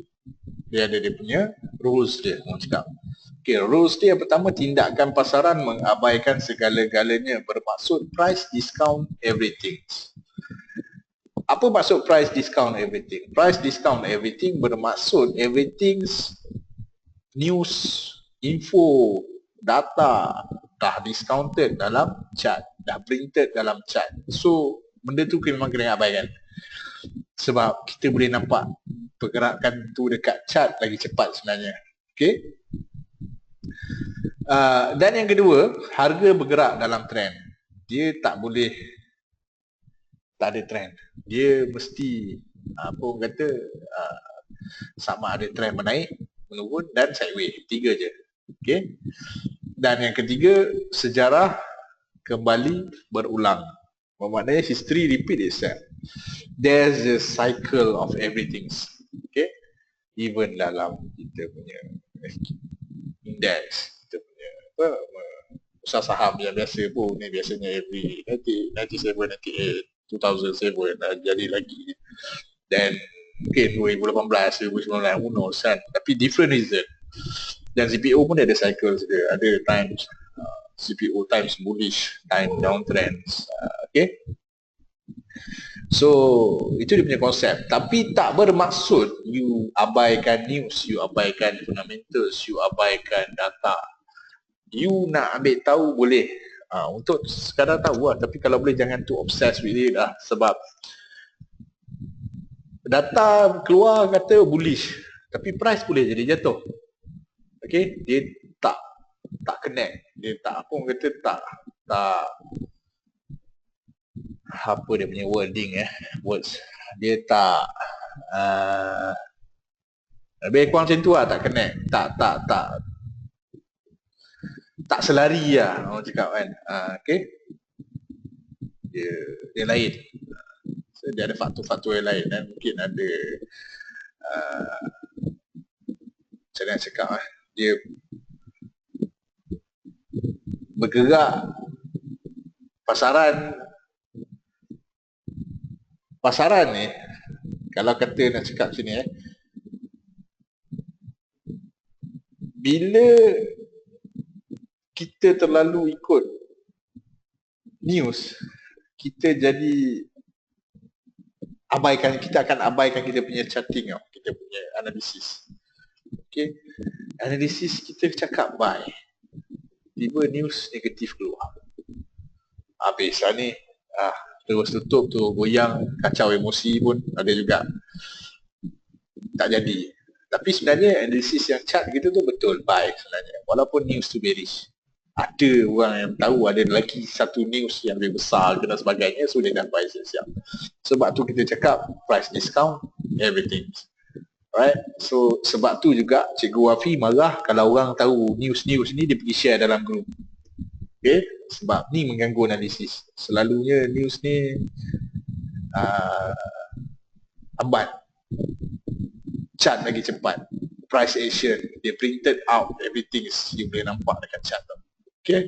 dia ada dia punya rules dia, orang cakap. Okay, rules dia yang pertama, tindakan pasaran mengabaikan segala-galanya, bermaksud price discount everything. Apa maksud price discount everything? Price discount everything bermaksud everything's news, info, data dah discounted dalam chart, dah printed dalam chart. So benda tu memang kena abaikan, sebab kita boleh nampak pergerakan tu dekat chart lagi cepat sebenarnya. Okay. Dan yang kedua, harga bergerak dalam trend. Dia tak boleh tak ada trend. Dia mesti apa orang kata, sama ada trend menaik, menurun dan sideways. 3 je. Okay. Dan yang ketiga, sejarah kembali berulang. Maksudnya history repeat itself. There's a cycle of everything. Okay. Even dalam kita punya index, kita punya usaha saham yang biasa pun ni, biasanya every 97, 98, 2007 jadi lagi, dan mungkin 2018, 2019, who knows kan, tapi different reason. Dan CPO pun ada cycle juga, ada times CPO times bullish, time downtrends. Okay, so itu dia punya konsep. Tapi tak bermaksud you abaikan news, you abaikan fundamentals, you abaikan data. You nak ambil tahu boleh, untuk sekadar tahu lah, tapi kalau boleh jangan too obsessed with it lah, sebab data keluar kata bullish tapi price boleh jadi jatuh. Okay, dia tak tak connect. Dia tak, apa orang kata, tak apa dia punya wording words. Dia tak lebih kurang macam tu lah, tak connect. Tak selari lah orang cakap kan. Okay. Dia lain. So, dia ada faktor-faktor yang lain dan mungkin ada macam mana cakap dia bergerak pasaran ni, kalau kata nak cakap sini bila kita terlalu ikut news, kita akan abaikan kita punya charting kita punya analisis. Okay, analisis kita cakap buy, tiba news negatif keluar, habis lah ni, terus tutup tu, goyang, kacau emosi pun ada juga, tak jadi. Tapi sebenarnya analisis yang chart kita tu betul buy sebenarnya, walaupun news tu bearish. Ada orang yang tahu ada lagi satu news yang lebih besar dan sebagainya, so dia dah buy siap-siap. Sebab tu kita cakap price discount everything. Right? So sebab tu juga Cikgu Wafi marah kalau orang tahu news ni dia pergi share dalam grup. Okay? Sebab ni mengganggu analisis. Selalunya news ni lambat, chart lagi cepat, price action, dia printed out everything, you boleh nampak dekat chart tu. Okay.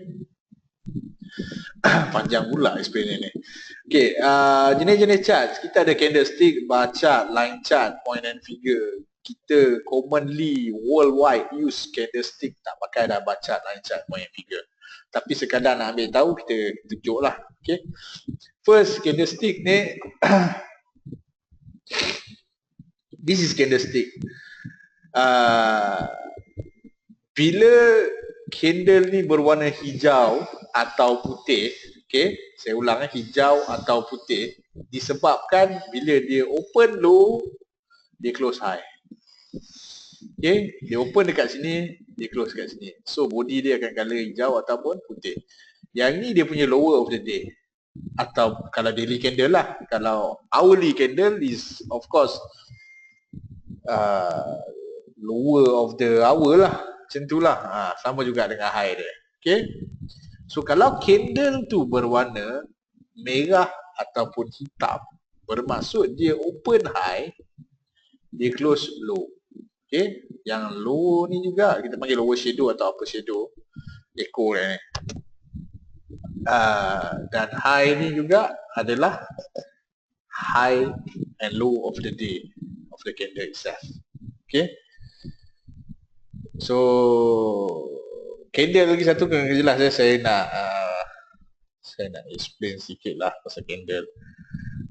Panjang pula explain ni. Okay, jenis-jenis chart kita ada candlestick, bar chart, line chart, point and figure. Kita commonly worldwide use candlestick, tak pakai dah bar chart, line chart, point and figure. Tapi sekadar nak ambil tahu, kita tunjuk lah. Okay. First candlestick ni this is candlestick. Bila candle ni berwarna hijau atau putih, okay, saya ulang hijau atau putih, disebabkan bila dia open low, dia close high. Okay, dia open dekat sini, dia close dekat sini. So body dia akan color hijau ataupun putih. Yang ni dia punya lower of the day. Atau kalau daily candle lah. Kalau hourly candle is of course lower of the hour lah. Macam tu lah. Sama juga dengan high dia. Okay. So kalau candle tu berwarna merah ataupun hitam, bermaksud dia open high, dia close low. Okay. Yang low ni juga kita panggil lower shadow atau upper shadow. Echo ni. Dan high ni juga adalah high and low of the day of the candle itself. Okay. So candle lagi satu kena jelas saya nak explain sikit lah pasal candle.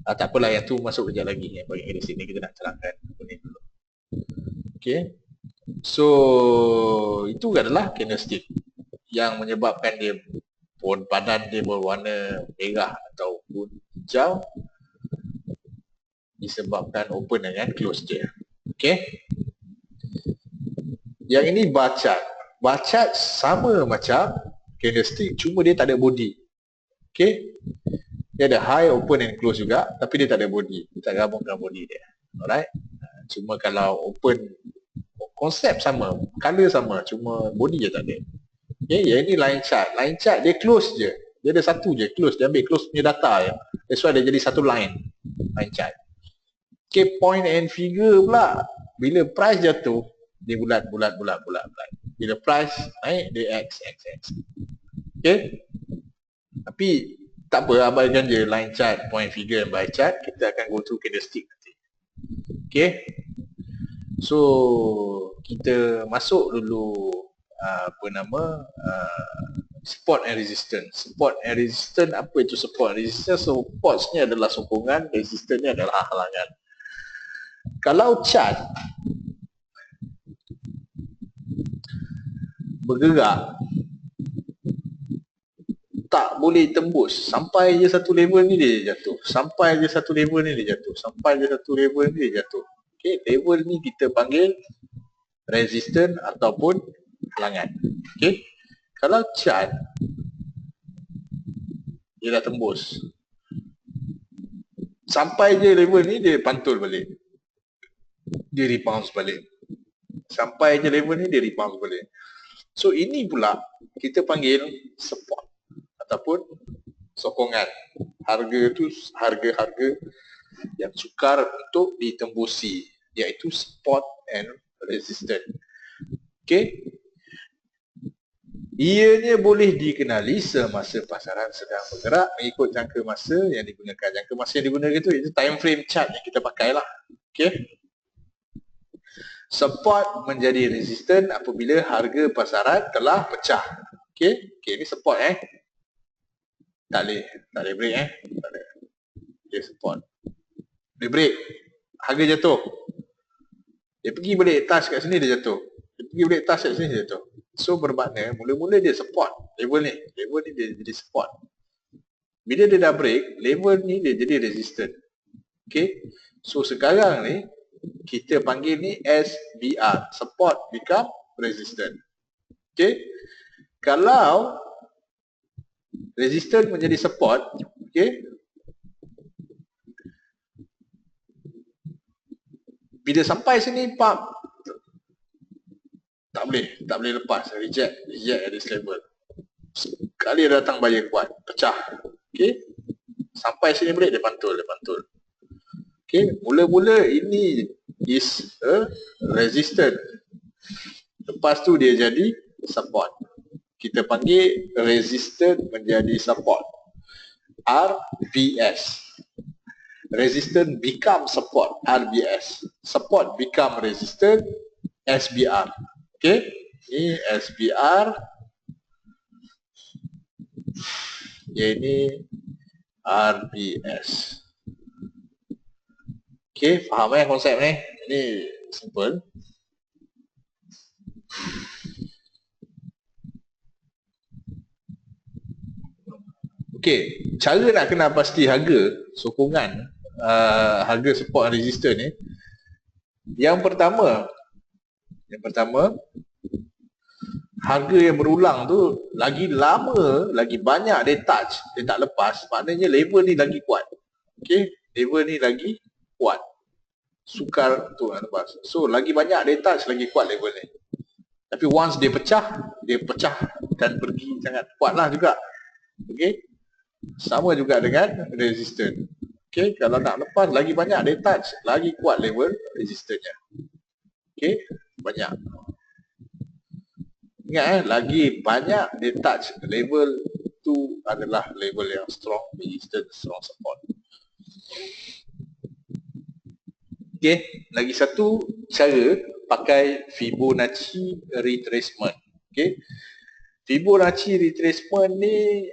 Tak apalah, yang tu masuk kejap lagi. Yang bagi di sini kita nak terangkan ni dulu. Okay. So itu adalah candlestick yang menyebabkan dia badan dia berwarna merah ataupun hijau, disebabkan open dengan close dia. Okay. Yang ini bar chart. Bar chart sama macam candlestick, cuma dia tak ada body. Okay. Dia ada high, open and close juga, tapi dia tak ada body. Dia tak gabungkan body dia. Alright. Cuma kalau open, konsep sama, color sama, cuma body je tak ada. Okay. Yang ini line chart. Line chart dia close je. Dia ada satu je, close. Dia ambil close punya data je. That's why dia jadi satu line chart. Okay. Point and figure pula, bila price jatuh, dia bulat. Bila price naik, dia X. Okay. Tapi tak apa, abaikan je line chart, point figure and bar chart. Kita akan go through candlestick nanti. Okay. So kita masuk dulu support and resistance. Support and resistance, apa itu support and resistance? Support ni adalah sokongan, resistance ni adalah halangan. Kalau chart bergerak tak boleh tembus, sampai je satu level ni dia jatuh, sampai je satu level ni dia jatuh, sampai je satu level ni dia jatuh. Okay, level ni kita panggil resistance ataupun halangan. Okay, Kalau chart dia dah tembus, sampai je level ni dia pantul balik, dia rebound balik. Sampai je level ni dia rebound balik. So ini pula kita panggil support ataupun sokongan. Harga tu harga-harga yang sukar untuk ditembusi, iaitu support and resistance. Okey. Ianya boleh dikenali semasa pasaran sedang bergerak mengikut jangka masa yang digunakan. Jangka masa yang digunakan itu time frame chart yang kita pakai lah. Okey. Support menjadi resistant apabila harga pasaran telah pecah. Okey. Okey, ini support Tak boleh break Tak boleh. Dia support. Dia break. Harga jatuh. Dia pergi balik touch kat sini dia jatuh. Dia pergi balik touch kat sini dia jatuh. So bermakna mula-mula dia support level ni. Level ni dia jadi support. Bila dia dah break, level ni dia jadi resistant. Okay. So sekarang ni kita panggil ni SBR. Support become resistant. Okay. Kalau resistant menjadi support, okay, bila sampai sini pak tak boleh lepas, reject at this level. Sekali datang buyer kuat, pecah. Okey. Sampai sini break dia pantul. Okey, mula-mula ini is a resistant. Lepas tu dia jadi support. Kita panggil resistant menjadi support. RBS. Resistant become support, RBS. Support become resistant, SBR. Okay, ini SBR. Ini RBS. Okay, faham konsep ni? Ini simple. Okay, cara nak kenal pasti harga sokongan, harga support dan resistor ni. Yang pertama, harga yang berulang tu lagi lama, lagi banyak dia touch, dia tak lepas, maknanya level ni lagi kuat. Okay, level ni lagi kuat, sukar tu nak lepas. So lagi banyak dia touch, lagi kuat level ni. Tapi once dia pecah dan pergi sangat kuat lah juga. Okay, sama juga dengan resistance. Okay, kalau nak lepas lagi banyak dia touch, lagi kuat level resistance-nya. Okay, banyak. Ingat lagi banyak dia touch level tu adalah level yang strong resistance, strong support. Okay, lagi satu cara pakai Fibonacci retracement. Okay, Fibonacci retracement ni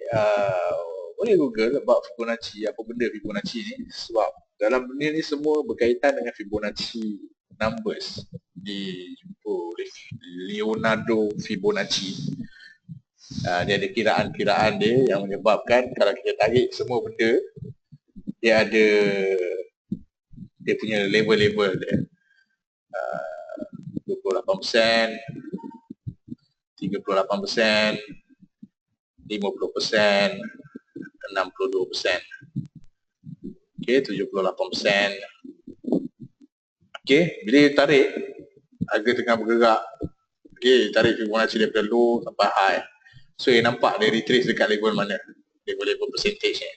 boleh Google about Fibonacci, apa benda Fibonacci ni, sebab dalam dunia ni semua berkaitan dengan Fibonacci numbers. Dijumpa oleh Leonardo Fibonacci. Dia ada kiraan-kiraan dia yang menyebabkan kalau kita tarik semua benda, dia ada dia punya level-level dia. 28%, 38%, 50%, 62%. Okay, 78%. Okay, bila dia tarik, harga tengah bergerak. Okay, tarik Fibonacci daripada low sampai high. So, yang nampak dia retrace dekat level mana? Level-level percentage ni.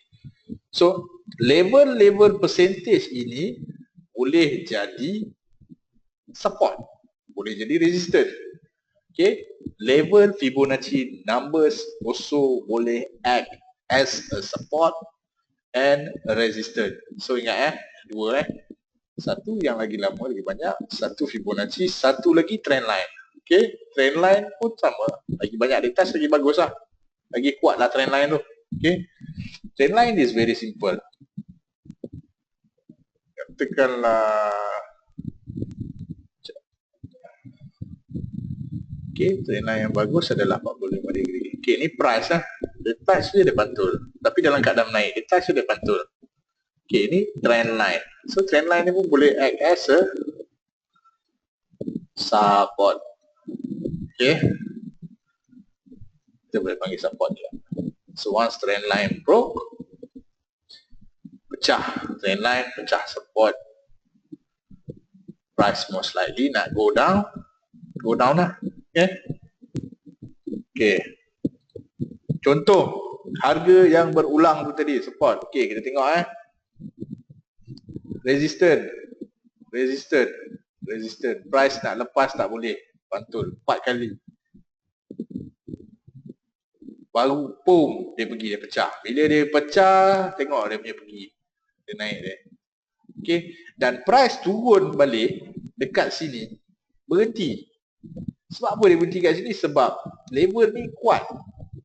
So, level-level percentage ini boleh jadi support, boleh jadi resistance. Okay, level Fibonacci numbers also boleh act as a support and a resistance. So ingat dua satu yang lagi lama lagi banyak, satu Fibonacci, satu lagi trend line. Okay, trend line pun sama, lagi banyak di touch lagi bagus lah, lagi kuat lah trend line tu. Okay, trend line is very simple. Katakanlah okay, trend line yang bagus adalah 45 degree. Okay, ni price lah. Dia touch dia pantul. Tapi dalam keadaan naik, dia touch dia pantul. Okay, ni trend line. So trend line ni pun boleh act as a support. Okay. kita boleh panggil support juga. So once trend line broke, pecah trend line, pecah support, price most likely nak go down lah. Okay. Contoh harga yang berulang tu tadi, support. Okay, kita tengok resistance, price nak lepas tak boleh, pantul 4 kali, baru pum dia pergi, dia pecah. Bila dia pecah, tengok dia punya pergi, dia naik dia. Okay, dan price turun balik dekat sini, berhenti. Sebab apa dia berhenti kat sini? Sebab level ni kuat,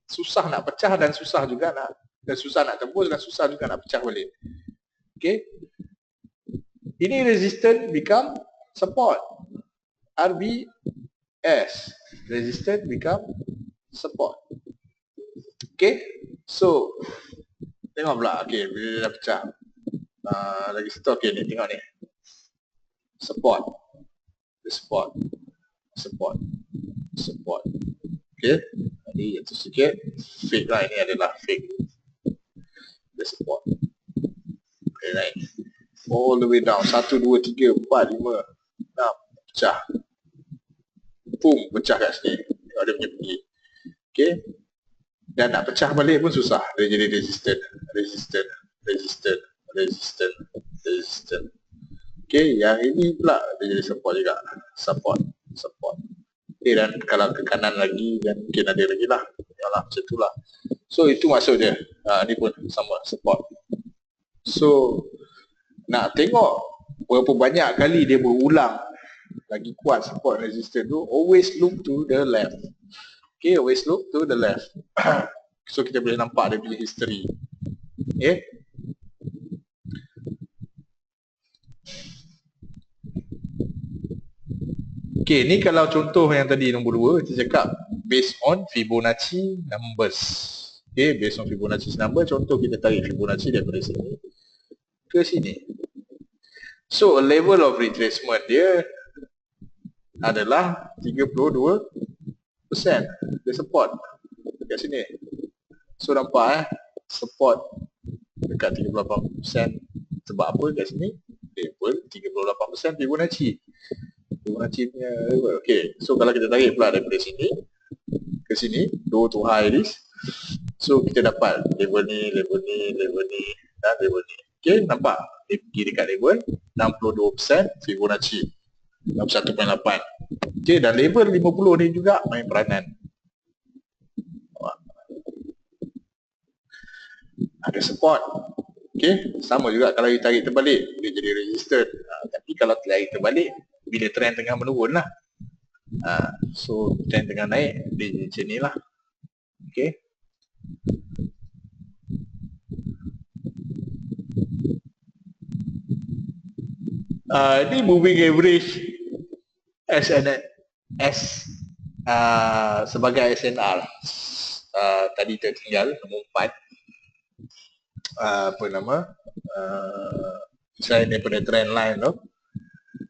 susah nak pecah dan susah nak tembus dan susah juga nak pecah balik. Okay, ini resistance become support, RBS, resistance become support. Okay, so tengok pula. Okay, bila dia dah pecah, lagi satu. Okay, ni tengok ni, support. Okay, jadi jatuh sikit, fake lah, ini adalah fake. The support. Okay, naik all the way down, 1, 2, 3, 4, 5, 6, pecah, boom, pecah kat sini. Tengok dia punya pergi. Okay, dan nak pecah balik pun susah, dia jadi resistant. Okay, yang ini pula dia jadi support juga, support. Okay, dan kalau ke kanan lagi, dan mungkin ada lagi lah. Yalah, macam tu lah. So itu maksud dia. Ni pun sama, support. So nak tengok berapa banyak kali dia berulang lagi kuat support resistance tu, always look to the left. Okay, always look to the left. So kita boleh nampak dia punya history. Okay, okay, ni kalau contoh yang tadi nombor 2, kita cakap based on Fibonacci numbers. Okay, based on Fibonacci number, contoh kita tarik Fibonacci daripada sini ke sini. So level of retracement dia adalah 32%. Dia support dekat sini. So nampak support dekat 38%. Sebab apa kat sini? Level 38% Fibonacci punya level. Okay, so kalau kita tarik pula daripada sini ke sini, low to high risk, so kita dapat level ni dan level ni. Okay, nampak dia pergi dekat level 62% Fibonacci, 61.8. Okay, dan level 50 ni juga main peranan. Ada support. Okay, sama juga kalau kita tarik terbalik, dia jadi resistant. Tapi kalau tarik terbalik, bila trend tengah menurun lah. So trend tengah naik, dia macam ni lah. Okay, ini moving average sebagai SNR. Tadi tertinggal nombor 4. Selain daripada trend line tu,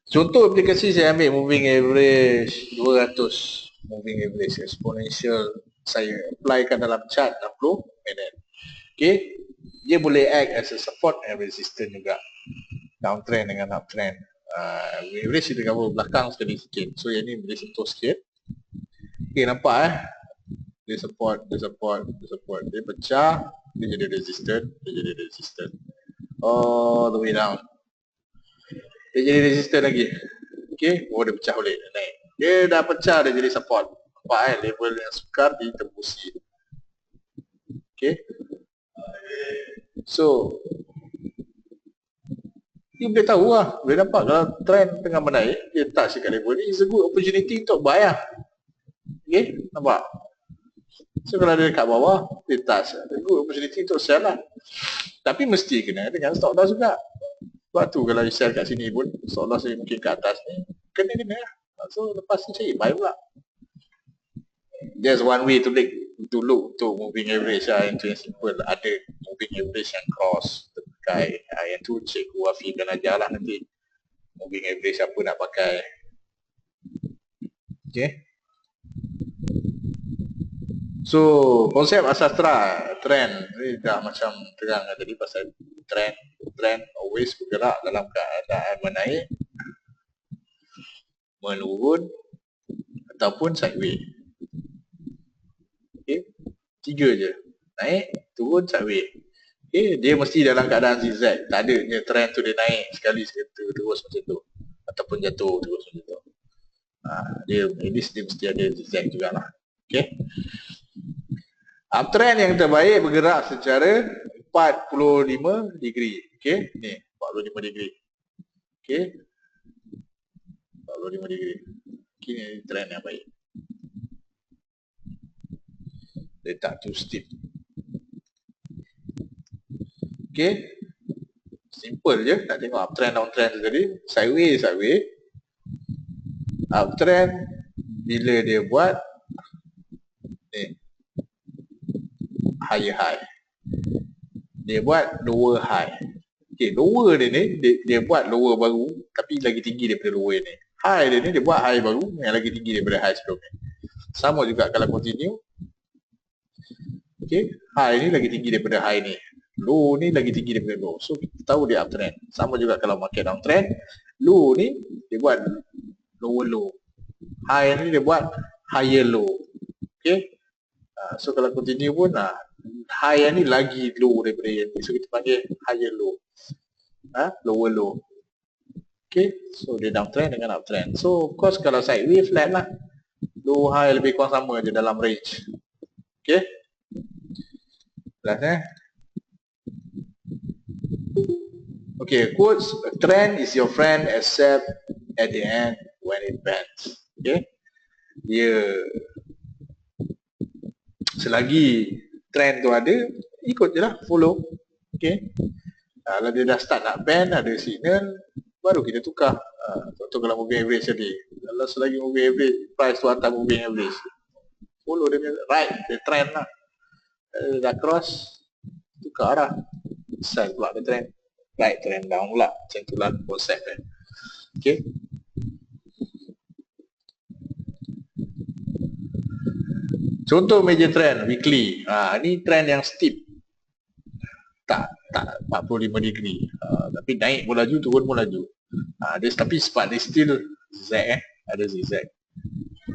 contoh aplikasi saya ambil moving average 200, moving average exponential, saya applykan dalam chart 60 minit. Okay, dia boleh act as a support and resistance juga, downtrend dengan uptrend. Average kita cover belakang sekali sikit, so yang ni boleh sentuh sikit. Okay, nampak dia support, dia pecah, dia jadi resistant, all the way down, dia jadi resistant lagi. Okay, dia pecah balik, dia naik. Dia dah pecah, dia jadi support. Nampak level yang sukar ditembusi. Okay, so you boleh tahu lah, boleh nampak kalau trend tengah menaik, dia touch dekat level ni, is a good opportunity untuk buy lah. Okay, nampak? So kalau dia dekat bawah, dia touch, a good opportunity untuk sell lah. Tapi mesti kena dengan stop loss juga. Sebab tu kalau you sell kat sini pun, stop loss ni mungkin kat atas ni, kena lah. So lepas ni cari buy pula. There's one way to look to moving average lah, yang tu yang simple. Ada moving average yang cross terpakai, yang tu Cikgu Wafi akan ajar lah nanti moving average apa nak pakai. Okay, So konsep asastra trend ni dah macam terang tadi pasal trend always bergerak dalam keadaan menaik, menurun ataupun sideways. Okay, tiga je, naik, turun, sideways. Okay, dia mesti dalam keadaan zigzag, tak adanya trend tu dia naik sekali terus macam tu ataupun jatuh terus macam tu. Dia at least dia mesti ada zigzag jugalah. Okay, uptrend yang terbaik bergerak secara 45 degree. Okay, ni 45 degree. Okay, 45 degree. Okay, ni trend yang baik. Dia tak too steep. Okay, simple je. Nak tengok uptrend downtrend tu tadi. Sideways. Uptrend bila dia buat ni higher high, dia buat lower high. Okay, lower dia ni dia buat lower baru tapi lagi tinggi daripada lower ni. High dia ni dia buat high baru yang lagi tinggi daripada high sebelum ni. Sama juga kalau continue. Okay, high ni lagi tinggi daripada high ni, low ni lagi tinggi daripada low. So kita tahu dia uptrend. Sama juga kalau market downtrend, low ni dia buat lower low, high ni dia buat higher low. Okay, so kalau continue pun high ni lagi low daripada yang ni, so kita panggil higher low, lower low. Okay, so dia downtrend dengan uptrend. So of course kalau sideways flat lah, low high lebih kurang sama je dalam range. Okay, jelas Okay, quotes, a trend is your friend except at the end when it bends. Okay, dia selagi trend tu ada, ikut je lah, follow. Okay, kalau dia dah start nak bend, ada signal, baru kita tukar. Contoh kalau moving average tadi, kalau selagi moving average, price tu atas moving average, follow dia right, dia trend lah. Dah cross, tukar arah, sell pula dia trend, right trend down pula. Macam tu lah konsep kan. Okay, contoh major trend weekly, ni trend yang steep, tak 45 degree, tapi naik pun laju, turun pun laju. Dia tapi sebab dia still zigzag, ada zigzag,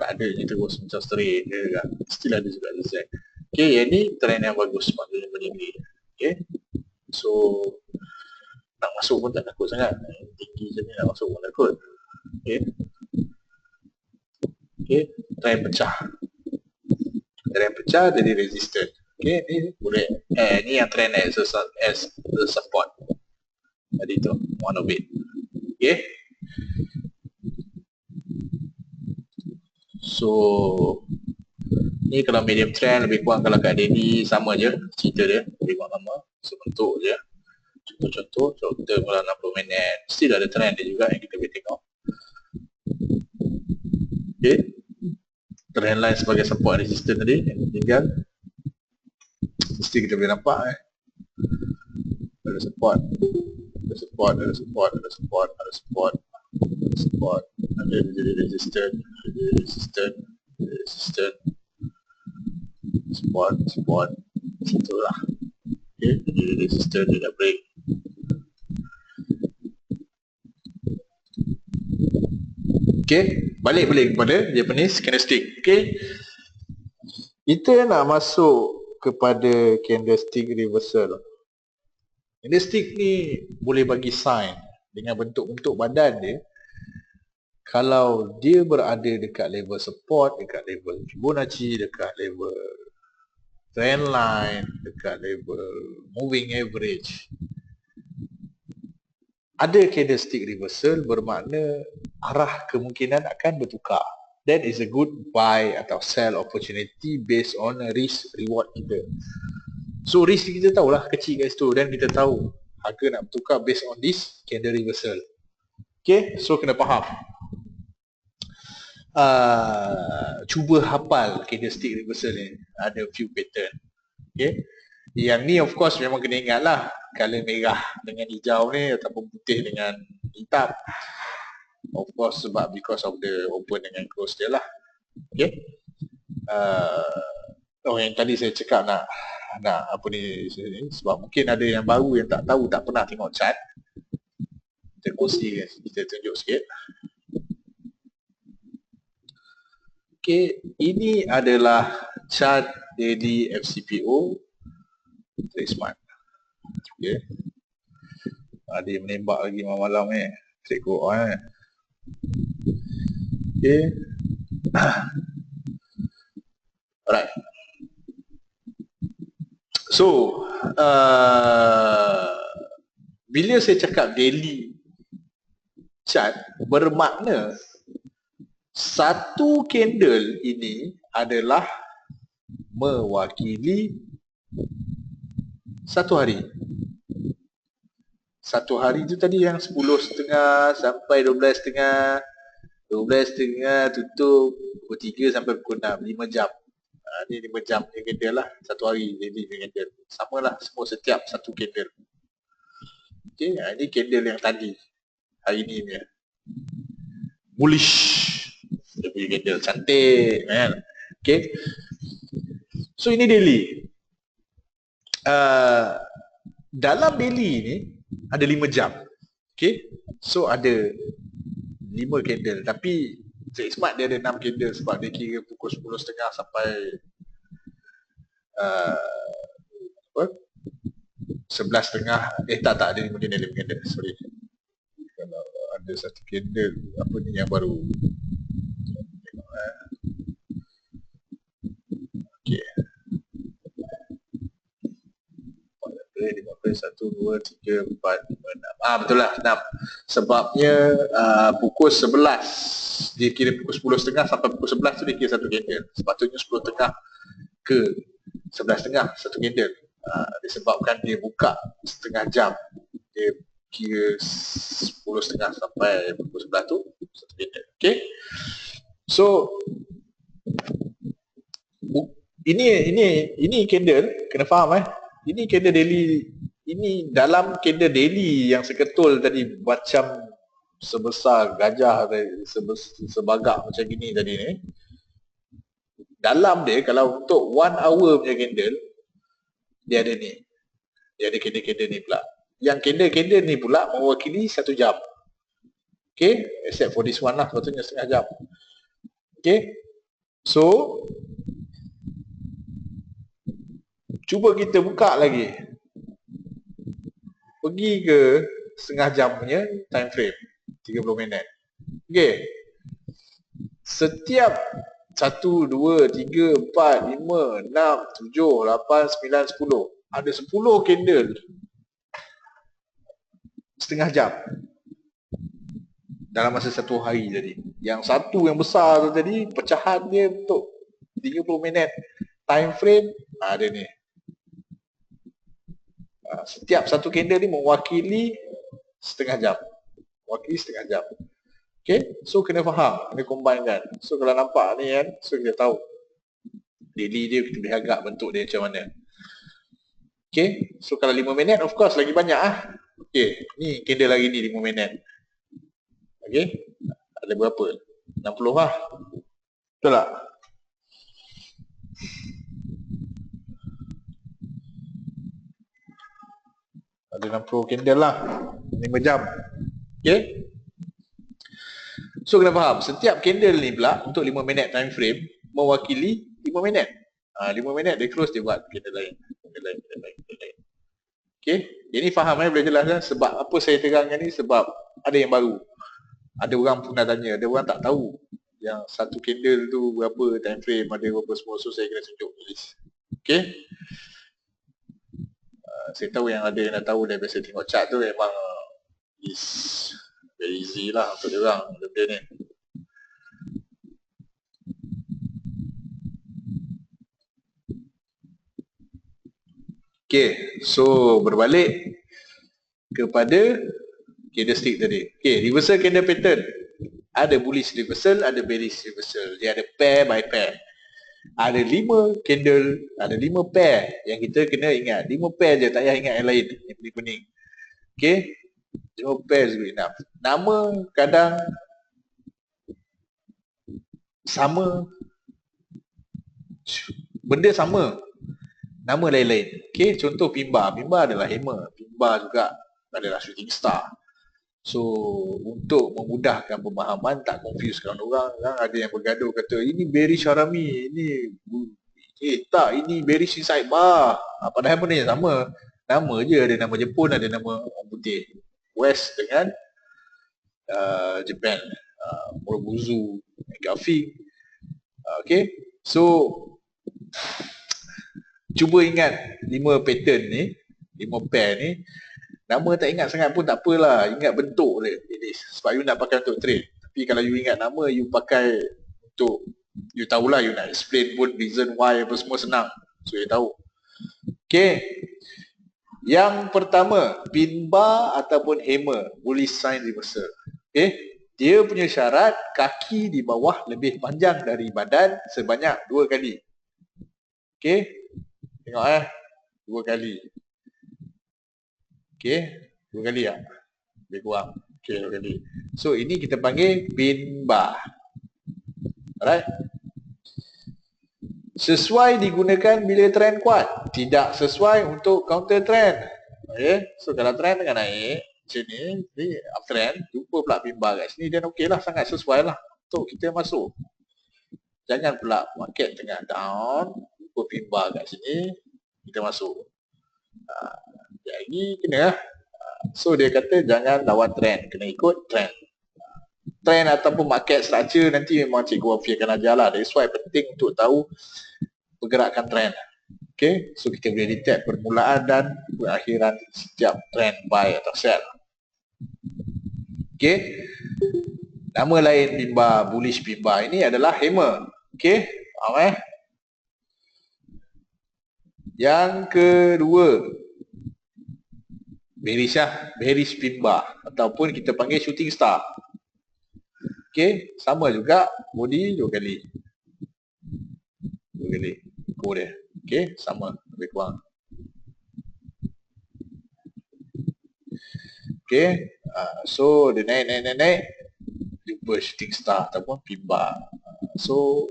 tak ada je terus macam straight dia kan, still ada juga zigzag. Okay, yang ni trend yang bagus 45 degree. Okay, so nak masuk pun tak takut sangat, tinggi je ni nak masuk pun takut. Okay, trend pecah jadi resistant. Okay, ni boleh ni yang trend as the support tadi tu, one of it. Okay, so ni kalau medium trend lebih kurang, kalau kat daily sama je cerita dia, lebih kurang sama, sebentuk je. Contoh kalau 60 minit still ada trend dia juga yang kita boleh tengok. Okay, trend line sebagai support resistance tadi yang tinggal mesti kita boleh nampak ada support, ada jadi resistance, support, itulah. Okay, jadi resistance dia dah break. Okay, balik kepada Japanese candlestick. Okay, kita nak masuk kepada candlestick reversal. Candlestick ni boleh bagi sign dengan bentuk-bentuk badan dia. Kalau dia berada dekat level support, dekat level Fibonacci, dekat level trend line, dekat level moving average, ada candlestick reversal, bermakna arah kemungkinan akan bertukar. That is a good buy atau sell opportunity based on risk reward kita. So risk kita tahulah kecil kat situ, dan kita tahu harga nak bertukar based on this candle reversal. Okay, so kena faham. Cuba hafal candlestick reversal ni, ada few pattern. Okay, yang ni of course memang kena ingat lah, color merah dengan hijau ni ataupun putih dengan hitam, of course sebab because of the open dengan close dia lah. Okay, Oh, yang tadi saya cakap nak apa ni, sebab mungkin ada yang baru yang tak tahu, tak pernah tengok chart. Kita kongsi, kita tunjuk sikit. Okey, ini adalah chart daily FCPO trade smart. Okey. Dia menembak lagi malam-malam ni. Trade go on. Okey. Alright. So, bila saya cakap daily chart, bermakna satu candle ini adalah mewakili satu hari. Satu hari tu tadi yang 10.30 sampai 12.30, 12.30 tutup pukul 3 sampai pukul 6, 5 jam. Ni 5 jam ni candle lah, satu hari daily candle. Sama lah semua setiap satu candle. Okay, ini candle yang tadi, hari ni punya. Bullish. Dia punya candle cantik kan. Okay. So ini daily. Dalam daily ni ada 5 jam. Okay. So ada 5 candle. Tapi Trade Smart dia ada 6 candle sebab dia kira pukul 10.30 sampai 11.30. Tak ada 5 candle. Sorry. Kalau ada satu candle, apa ni yang baru. Okay. 1, 2, 3, 4, 5, 6. Betul lah, 6. Sebabnya pukul 11, dia kira pukul 10.30 sampai pukul 11 tu dia kira satu candle. Sepatutnya 10.30 ke 11.30 satu candle. Disebabkan dia buka setengah jam, dia kira 10.30 sampai pukul 11 tu satu candle. Okay. So ini candle, kena faham ini candle daily. Ini dalam candle daily yang seketul tadi macam sebesar gajah, sebagak macam gini tadi ni. Dalam dia, kalau untuk 1 hour punya candle, dia ada ni. Dia ada candle-candle ni pula. Yang candle-candle ni pula mewakili 1 jam. Okay, except for this one lah, sepatutnya setengah jam. Okay, so cuba kita buka lagi, pergi ke setengah jam punya time frame, 30 minit. Okay, setiap 1, 2, 3, 4, 5, 6, 7, 8, 9, 10, ada 10 candle setengah jam dalam masa satu hari tadi. Yang satu yang besar tu tadi, pecahan dia untuk 30 minit time frame, ada ni. Setiap satu candle ni mewakili setengah jam. Mewakili setengah jam. Okay, so kena faham, kena combine kan. So kalau nampak ni kan, so kita tahu daily dia, kita boleh agak bentuk dia macam mana. Okay, so kalau 5 minit of course lagi banyak Okay, ni candle lagi ni 5 minit. Okay, ada berapa? 60 lah. Betul tak? Ada 60 candle lah, 5 jam. Okay, so kena faham, setiap candle ni pula untuk 5 minit time frame mewakili 5 minit. 5 minit dia close, dia buat candle lain. Okay, jadi faham boleh jelas sebab apa saya terangkan ni, sebab ada yang baru. Ada orang pun dah tanya, ada orang tak tahu yang satu candle tu berapa time frame, ada berapa semua, so saya kena tunjuk list. Okay, saya tahu yang ada yang dah tahu dah, biasa tengok chart tu memang is very easy lah untuk dia orang benda ni. Okay, so berbalik kepada candlestick tadi. Okay, reversal candle pattern. Ada bullish reversal, ada bearish reversal. Dia ada pair by pair. Ada 5 candle, ada 5 pair yang kita kena ingat. 5 pair je, tak payah ingat yang lain. Yang pening-pening. Okay, 5 pair is good enough. Nama kadang sama, benda sama, nama lain-lain. Okay, contoh Pimba. Pimba adalah hammer. Pimba juga adalah shooting star. So, untuk memudahkan pemahaman, tak confusekan orang, ada yang bergaduh kata, ini Bearish Harami, ini tak, ini Bearish Inside Bar. Padahal benda yang sama. Nama je, ada nama Jepun, ada nama orang putih. West dengan Japan. Morobuzu, Gafing. Okay, so cuba ingat 5 pattern ni, 5 pair ni. Nama tak ingat sangat pun tak apalah, ingat bentuk dia. Sebab you nak pakai untuk trade. Tapi kalau you ingat nama, you pakai untuk, you tahulah you nak explain pun reason why apa semua senang. So you tahu. Okay, yang pertama, pin bar ataupun hammer, bullish sign reversal. Okay, dia punya syarat kaki di bawah lebih panjang dari badan sebanyak 2 kali. Okay, tengok 2 kali. Okay, 2 kali tak? Lebih kurang. Okay, 2 kali. So, ini kita panggil pin bar. Alright. Sesuai digunakan bila trend kuat. Tidak sesuai untuk counter trend. Okay, so kalau trend tengah naik, macam ni uptrend, jumpa pula pin bar kat sini, dan okey lah, sangat sesuai lah untuk kita masuk. Jangan pula market tengah down, jumpa pin bar kat sini, kita masuk. Jadi kena lah. So dia kata jangan lawan trend, kena ikut trend. Trend ataupun market structure nanti memang Cikgu Wafi akan ajar lah. That's why penting untuk tahu pergerakan trend. Okay, so kita boleh detect permulaan dan perakhiran setiap trend buy atau sell. Okay, nama lain pimba, bullish pimba ini adalah hammer. Okay, faham Yang kedua, bearish bearish pimba ataupun kita panggil shooting star. Okay, sama juga, body 2 kali. 2 kali. Go dia. Okay, sama, lebih kurang. Okay, so dia naik. Jumpa shooting star ataupun pimba. So,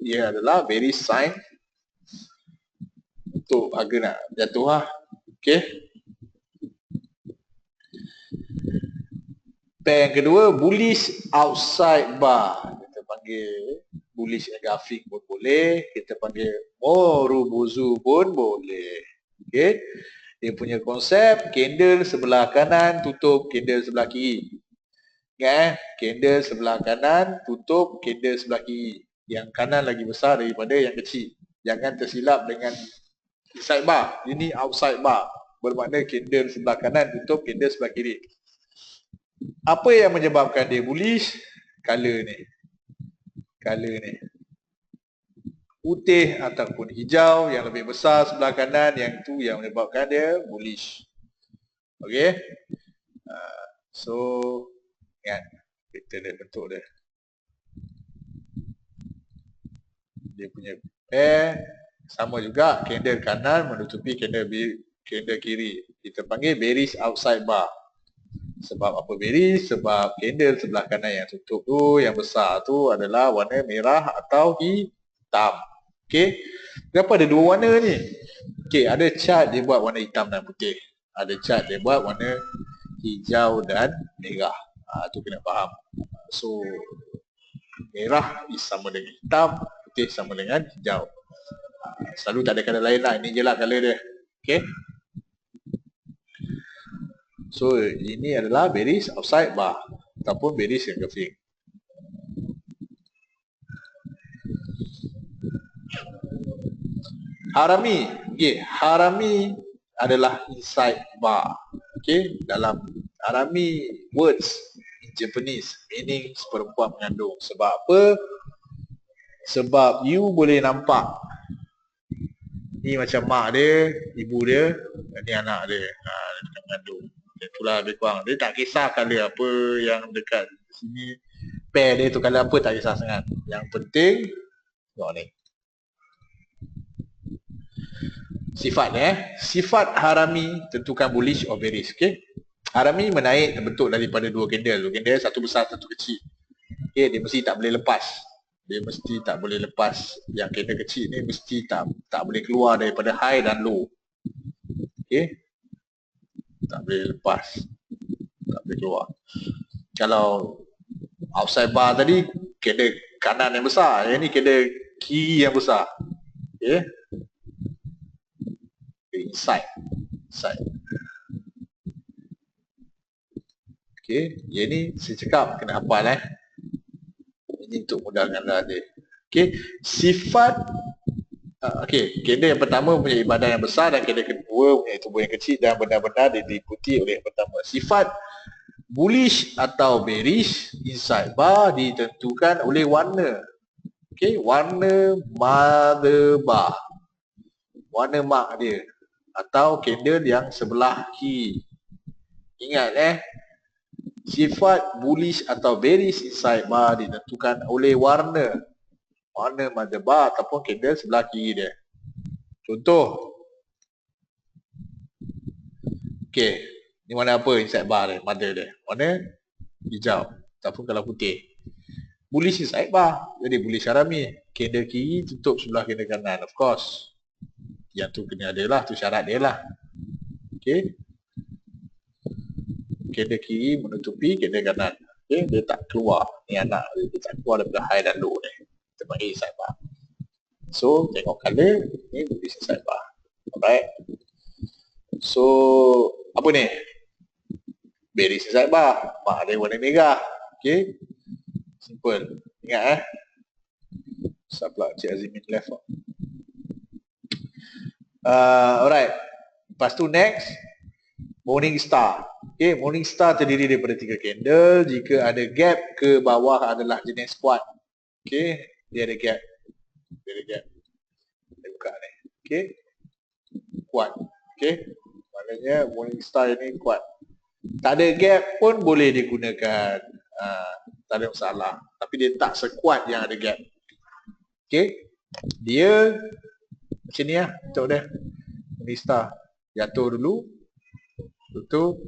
ia adalah bearish sign untuk harga nak jatuh lah. Okay. Pair yang kedua, bullish outside bar. Kita panggil bullish engulfing pun boleh. Kita panggil Morobuzu pun boleh. Okay. Dia punya konsep, candle sebelah kanan, tutup candle sebelah kiri. Ingat candle sebelah kanan, tutup candle sebelah kiri. Yang kanan lagi besar daripada yang kecil. Jangan tersilap dengan inside bar. Ini outside bar. Bermakna candle sebelah kanan, tutup candle sebelah kiri. Apa yang menyebabkan dia bullish? Color ni. Putih ataupun hijau yang lebih besar sebelah kanan, yang tu yang menyebabkan dia bullish. Okay. So, ingat. Kita lihat bentuk dia. Dia punya pair. Sama juga, candle kanan menutupi candle kiri. Kita panggil bearish outside bar. Sebab apa bearish? Sebab candle sebelah kanan yang tutup tu, yang besar tu adalah warna merah atau hitam. Okay. Kenapa ada 2 warna ni? Okay, ada chart dia buat warna hitam dan putih. Ada chart dia buat warna hijau dan merah. Tu kena faham. So, merah sama dengan hitam, putih sama dengan hijau. Selalu tak ada colour lain lah. Ini je lah colour dia. Okay. So, ini adalah bearish outside bar ataupun bearish engulfing. Harami. Okay. Harami adalah inside bar. Okay. Dalam Harami words in Japanese meaning seperempat mengandung. Sebab apa? Sebab you boleh nampak ni macam mak dia, ibu dia, ni anak dia. Dia mengandung. Itulah lebih kurang. Dia tak kisah colour apa yang dekat sini. Pair dia tu colour apa tak kisah sangat. Yang penting tengok ni. Sifat Sifat Harami tentukan bullish or bearish. Okay. Harami menaik terbentuk daripada 2 candle. 2 candle, satu besar, satu kecil. Okay, dia mesti tak boleh lepas. Dia mesti tak boleh lepas. Yang candle kecil ni mesti tak boleh keluar daripada high dan low. Okay, tak boleh lepas, tak boleh keluar. Kalau outside bar tadi candle kanan yang besar, yang ni candle kiri yang besar. Okay, inside. Okay, yang ni saya cakap kena hafal ini untuk mudahkan anda. Okay, sifat candle yang pertama punya ibadah yang besar dan candle kedua punya tubuh yang kecil dan benar-benar diikuti oleh yang pertama. Sifat bullish atau bearish inside bar ditentukan oleh warna. Okay, warna mother bar, warna mark dia atau candle yang sebelah kiri. Ingat sifat bullish atau bearish inside bar ditentukan oleh warna mother bar ataupun candle sebelah kiri dia. Contoh, okay, ni warna apa inside bar dia, mother dia? Warna hijau ataupun kalau putih. Bullish inside bar, jadi bullish harami. Candle kiri tutup sebelah candle kanan, of course. Yang tu kena ada lah, tu syarat dia lah. Okay, candle kiri menutupi candle kanan. Okay, dia tak keluar. Ni anak dia tak keluar daripada high dan low ni. Kita panggil inside bar. So, tengok color, ni bullish inside bar. Alright. So, apa ni? Bearish inside bar. Mak ada warna merah. Okay, simple. Ingat Sablah Cik Azimin left. Alright. Lepas tu next, morning star. Okay, morning star terdiri daripada 3 candle. Jika ada gap ke bawah adalah jenis kuat. Okay, dia ada gap. Dia buka ni. Okay, kuat. Okay, maknanya morning star ini kuat. Tak ada gap pun boleh digunakan. Tak ada masalah. Tapi dia tak sekuat yang ada gap. Okay, dia macam ni lah untuk dia. Morning star jatuh dulu, tutup,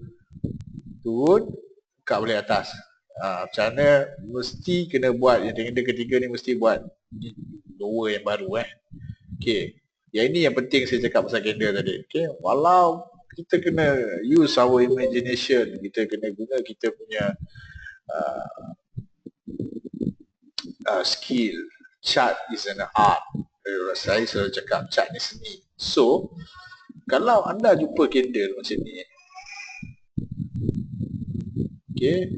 turun, buka balik atas. Macam mana mesti kena buat. Yang candle ketiga ni mesti buat lower yang baru. Okay, yang ini yang penting saya cakap pasal candle tadi. Okay, walau kita kena use our imagination, kita kena guna kita punya skill. Chart is an art. Saya selalu cakap chart ni seni. So, kalau anda jumpa candle macam ni, okay,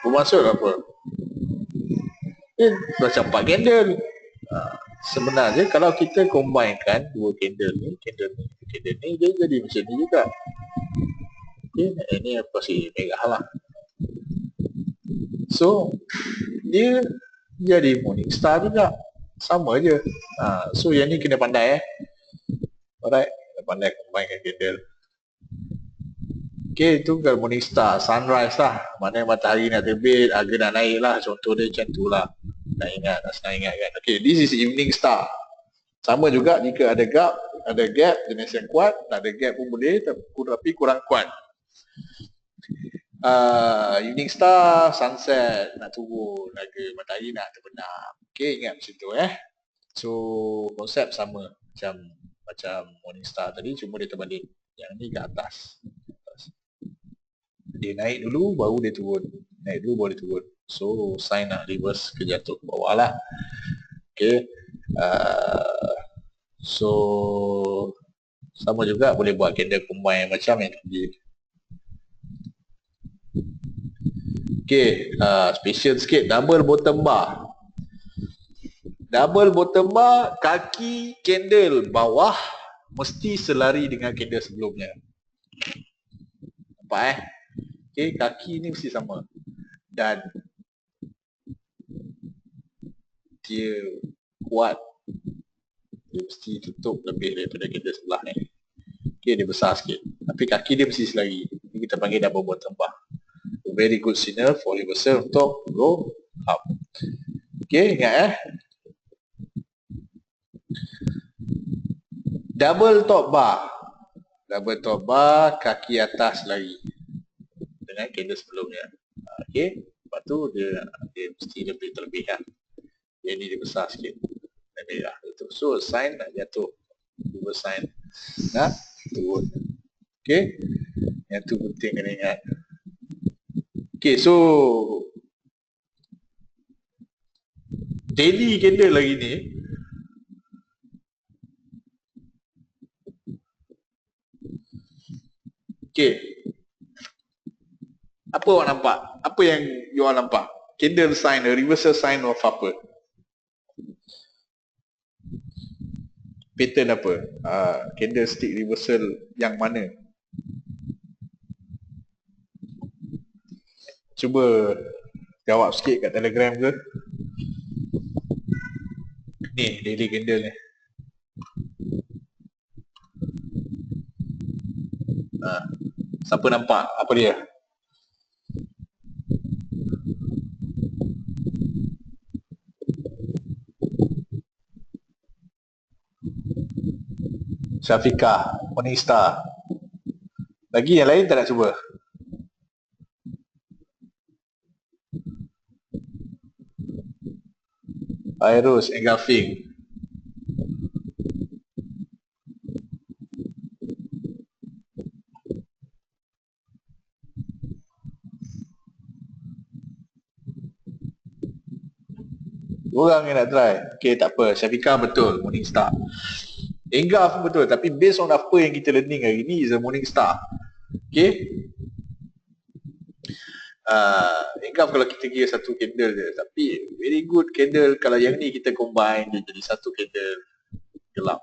bermaksud apa? Macam 4 candle. Sebenarnya kalau kita combinekan dua candle ni, dia jadi macam ni juga. Okay, ini pasti merah lah. So, dia jadi morning star juga. Sama je. So, yang ni kena pandai Alright, kena pandai combinekan candle. Okay, itu kalau morning star, sunrise lah. Maknanya matahari nak terbit, harga nak naik lah. Contoh dia macam tu lah. Nak ingat kan. Okay, this is evening star. Sama juga jika ada gap jenis yang kuat, tak ada gap pun boleh tapi kurang kuat. Evening star, sunset nak turun, harga matahari nak terbenam. Okay, ingat macam tu So, konsep sama macam morning star tadi, cuma dia terbalik. Yang ni ke atas. Dia naik dulu baru dia turun. Naik dulu baru dia turun. So, sign nak reverse ke jatuh ke bawah lah. Okay. So, sama juga boleh buat candle combine macam yang tadi. Okay, special sikit, double bottom bar. Double bottom bar, kaki candle bawah mesti selari dengan candle sebelumnya. Nampak Okay, kaki ni mesti sama. Dan dia kuat. Dia mesti tutup lebih daripada candle sebelah ni. Okay, dia besar sikit. Tapi kaki dia mesti selari. Ini kita panggil double bottom bar. A very good signal for reversal untuk go up. Okay, ingat Double top bar, kaki atas lagi dengan candle sebelumnya. Okey, lepas tu dia mesti lebih terlebih lah. Yang ni dia besar sikit. Lebih lah. So sign nak jatuh. Dua sign nak turun. Okey, yang tu penting kena ingat. Okey, so daily candle lagi ni, okey, apa awak nampak? Apa yang you all nampak? Candle sign, a reversal sign of apa? Pattern apa? Candlestick reversal yang mana? Cuba jawab sikit kat Telegram ke? Ni, daily candle ni. Siapa nampak? Apa dia? Syafiqah, Morningstar. Lagi yang lain tak nak cuba? Virus, engulfing. Orang yang nak try. Okay, tak apa. Syafiqah betul, Morningstar. Engulf betul, tapi based on apa yang kita learning hari ni is a Morningstar. Okay. Engulf kalau kita kira satu candle je, tapi very good candle kalau yang ni kita combine dia jadi satu candle gelap.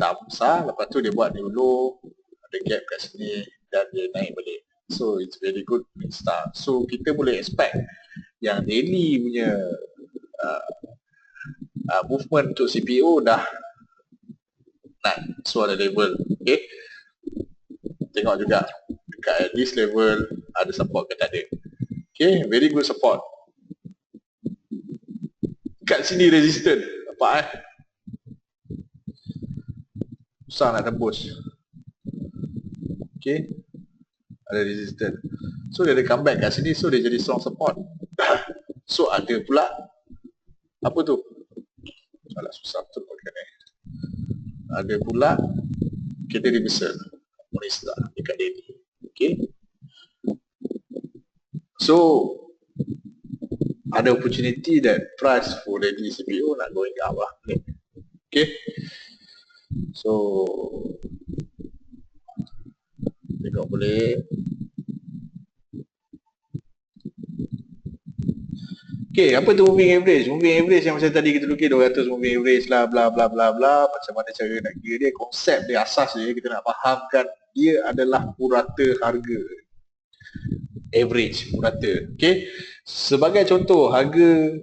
Tak besar, lepas tu dia buat new low, ada gap kat sini dan dia naik balik. So it's very good Morningstar. So kita boleh expect yang daily punya movement untuk CPO dah naik. So ada level. Okay. Tengok juga dekat at this level ada support ke tak ada. Okay, very good support. Kat sini resistant. Nampak susah nak tembus. Okay, ada resistant. So dia ada comeback kat sini, so dia jadi strong support. So ada pula apa tu? Alah, susah betul pakai ni. Ada pula kita reversal Morningstar dekat daily. Okay, so ada opportunity that price for daily CPO nak going up lah. Okay, so tengok boleh. Okay, apa tu moving average? Moving average yang macam tadi kita lukis 200 moving average lah, bla bla bla bla. Macam mana cara nak kira dia, konsep dia, asas dia, kita nak fahamkan dia adalah purata harga. Average, purata. Okay, sebagai contoh, harga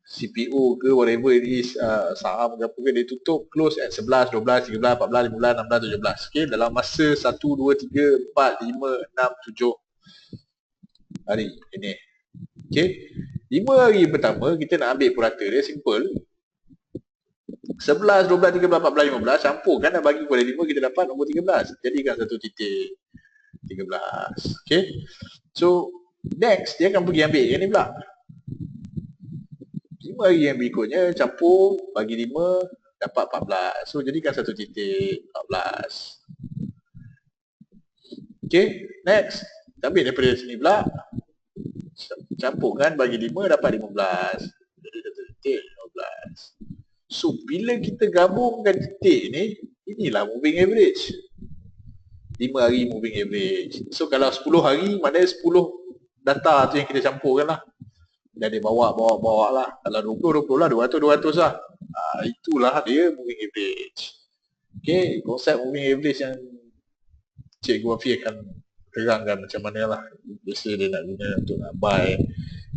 CPO ke whatever it is, saham ke apa ke, dia tutup close at 11, 12, 13, 14, 15, 16, 17. Okay, dalam masa 1, 2, 3, 4, 5, 6, 7 hari ini. Okay, 5 hari pertama kita nak ambil purata dia simple. 11, 12, 13, 14, 15 campurkan dan bagi kepada 5, kita dapat nombor 13. Jadikan 1.13. Okay, so next dia akan pergi ambil yang ni pula. 5 hari yang berikutnya campur bagi 5 dapat 14. So jadikan 1.14. Okay, next kita ambil daripada sini pula, campurkan bagi 5 dapat 15. Jadi 1.15. So bila kita gabungkan titik ni, inilah moving average. 5 hari moving average. So kalau 10 hari, maknanya 10 data tu yang kita campurkan lah. Dan dia bawa lah. Kalau 20 lah, 200 lah. Itulah dia moving average. Okay, konsep moving average yang Cikgu Afi akan terangkan macam mana lah. Biasa dia nak guna untuk nak buy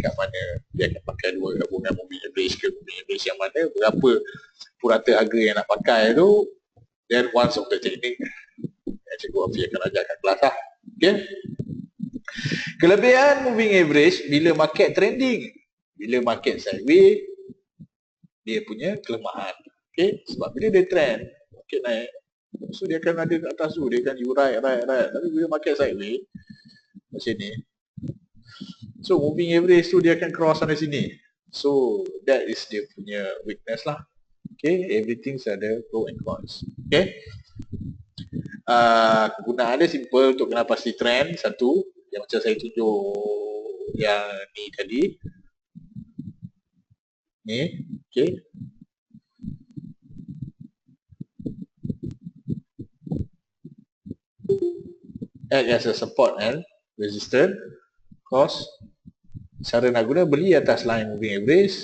kat mana. Dia akan pakai dua gabungan moving average ke moving average yang mana, berapa purata harga yang nak pakai tu. Then once of the technique yang Cikgu Afi akan ajarkan kelas lah. Okay, kelebihan moving average bila market trending. Bila market sideways, dia punya kelemahan. Okay, sebab bila dia trend, market naik, so dia akan ada kat atas tu, dia akan you ride. Tapi bila market sideways, macam ni, so moving average tu dia akan cross sana sini. So that is dia punya weakness lah. Okay, everything ada pro and cons. Okay, kegunaan dia simple untuk kena pasti trend. Satu, yang macam saya tunjuk yang ni tadi. Ni, okay. Act as a support and resistance. Cost. Cara nak guna, beli atas line moving average,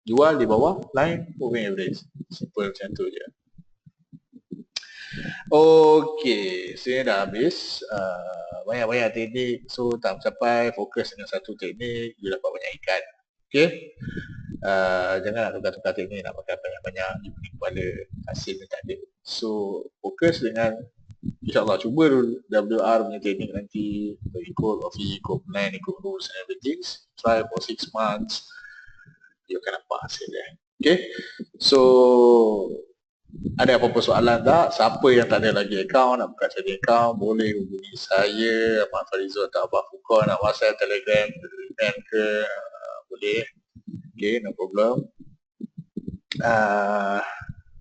jual di bawah line moving average. Simple macam tu je. Okey, saya dah habis. Banyak-banyak teknik, so tak mencapai, fokus dengan satu teknik, you dapat banyak ikan. Okey. Jangan nak tukar-tukar teknik, nak pakai banyak-banyak, you punya kepala hasilnya tak ada. So, fokus dengan InsyaAllah cuba WR punya teknik nanti, ikut OFI, ikut plan, ikut rules and everything. Try for 6 months, you akan nampak hasil dia. Okay, so ada apa-apa soalan tak? Siapa yang tak ada lagi account, nak buka jadi account, boleh hubungi saya, Ahmad Farizul atau Abah Fukon, nak WhatsApp, Telegram, ke, boleh. Okay, no problem.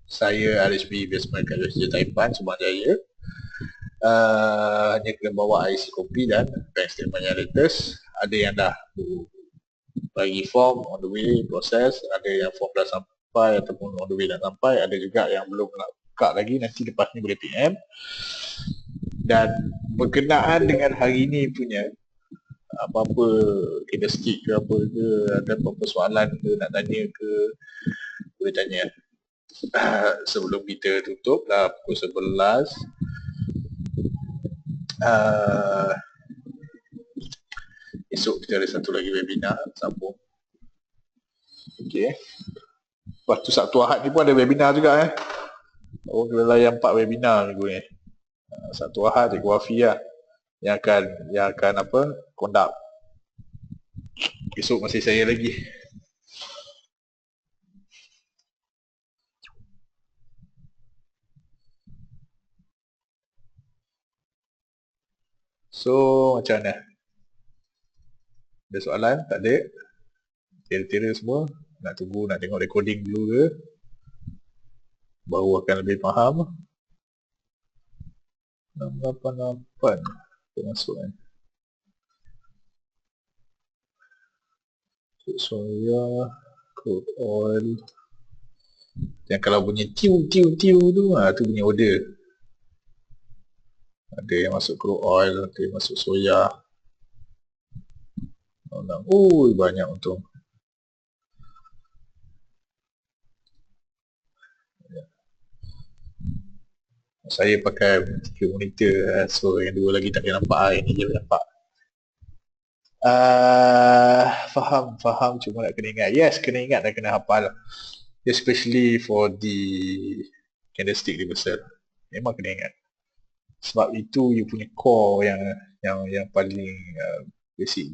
Saya RSB Investment kat USJ Taipan, Subang Jaya. Hanya kena bawa IC kopi dan bank statement yang latest. Ada yang dah bagi form on the way proses, ada yang form dah sampai ataupun on the way dah sampai, ada juga yang belum nak buka lagi, nanti lepas ni boleh PM. Dan berkenaan dengan hari ni punya apa-apa candlestick ke apa ke, ada apa-apa soalan ke nak tanya ke, boleh tanya. Sebelum kita tutup dah pukul 11. Esok kita ada satu lagi webinar sambung. Okey. Lepas tu Sabtu Ahad ni pun ada webinar juga Orang kena layan 4 webinar minggu ni. Sabtu Ahad Cikgu Wafi lah yang akan apa? Conduct. Esok masih saya lagi. So macam mana? Ada soalan? Tak ada? Tira-tira semua? Nak tunggu, nak tengok recording dulu ke? Baru akan lebih faham. 688 termasuk soya, crude oil. Yang kalau bunyi tiu tu, tu bunyi order. Ada yang masuk crude oil, ada yang masuk soya. Banyak untung. Saya pakai 3 monitor, so yang 2 lagi tak boleh nampak, yang ni je boleh nampak. Faham, cuma nak kena ingat. Yes, kena ingat dan kena hafal. Especially for the candlestick reversal. Memang kena ingat. Sebab itu you punya core yang paling basic.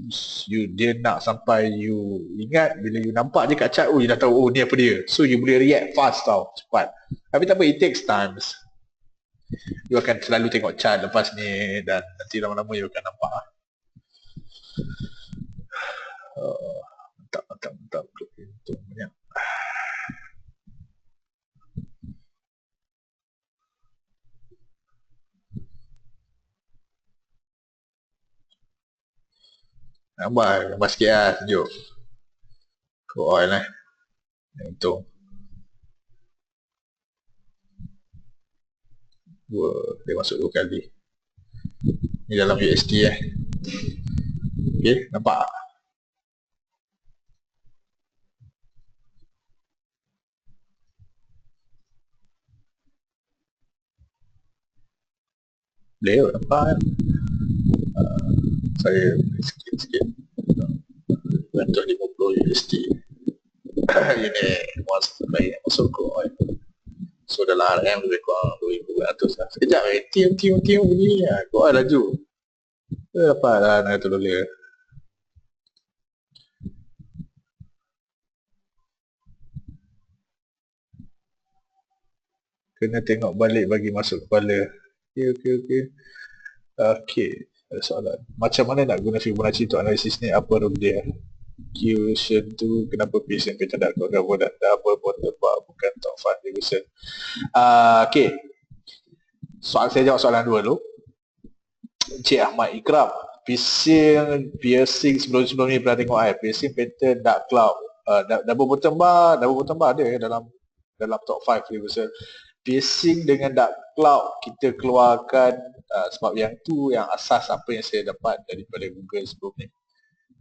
Dia nak sampai you ingat, bila you nampak je kat chart, you dah tahu, ni apa dia. So you boleh react fast tau, cepat. Tapi tak apa, it takes times. You akan selalu tengok chart lepas ni, dan nanti lama-lama you akan nampak. Mantap. Untung banyak. Gambar sikit lah, tunjuk. Crude oil untung. Dia masuk 2 kali. Ni dalam USD Okay, nampak tak? Boleh nampak kan? Saya sikit-sikit. 250 USD. Ini baik masuk crude oil. So dalam RM lebih kurang 2,200 lah. Sekejap tiup bunyi lah. Crude oil laju. Dapat lah $100. Kena tengok balik bagi masuk kepala. Okey, ada soalan. Macam mana nak guna Fibonacci untuk analisis ni? Apa rule dia? Question tu, kenapa patient kita tak cover dan double bottom bar bukan top 5 division? Okey. Saya jawab soalan dua dulu. Encik Ahmad Ikram, piercing sebelum ni pernah tengok piercing pattern dark cloud, double bottom bar ada dalam top 5 division. Piercing dengan dark cloud kita keluarkan sebab yang asas apa yang saya dapat daripada Google sebelum ni,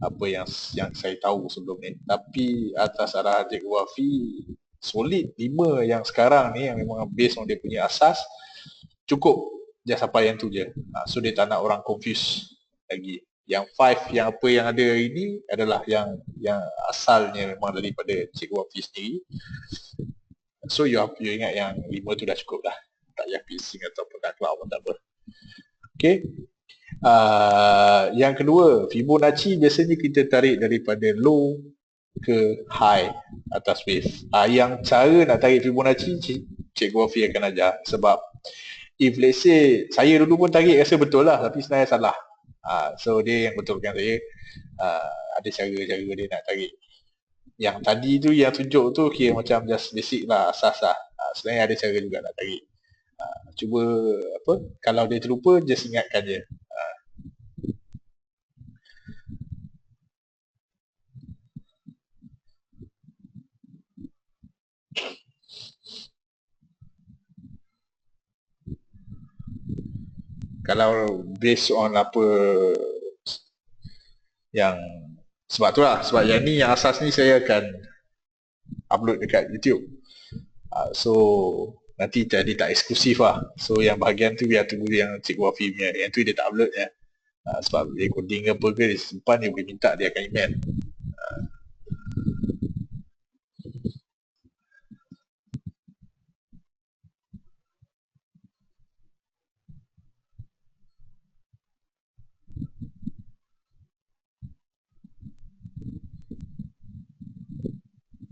apa yang saya tahu sebelum ni. Tapi atas arahan Encik Wafi, solid 5 yang sekarang ni yang memang based on dia punya asas, cukup dia sampai yang tu je. So dia tak nak orang confuse lagi. Yang 5 yang apa yang ada ini adalah yang asalnya memang daripada Encik Wafi sendiri. So you ingat yang 5 tu dah cukup dah. Tak payah piercing atau dark cloud atau apa. Okay. Yang kedua, Fibonacci biasanya kita tarik daripada low ke high atas wave. Yang cara nak tarik Fibonacci Cik Wafi akan ajar. Sebab if let's say saya dulu pun tarik rasa betul lah, tapi sebenarnya salah. So dia yang betulkan saya. Ada cara-cara dia nak tarik. Yang tadi tu yang tunjuk tu kira macam just basic lah, asas lah. Sebenarnya ada cara juga nak tarik. Cuba kalau dia terlupa just ingatkan je. Kalau based on apa yang sebab tu lah, sebab yang ni yang asas ni saya akan upload dekat YouTube. So nanti jadi tak eksklusif lah. So yang bahagian tu biar tunggu yang Cik Wafi punya, yang tu dia tak upload ya. Sebab dia coding apa ke dia simpan, dia boleh minta, dia akan email.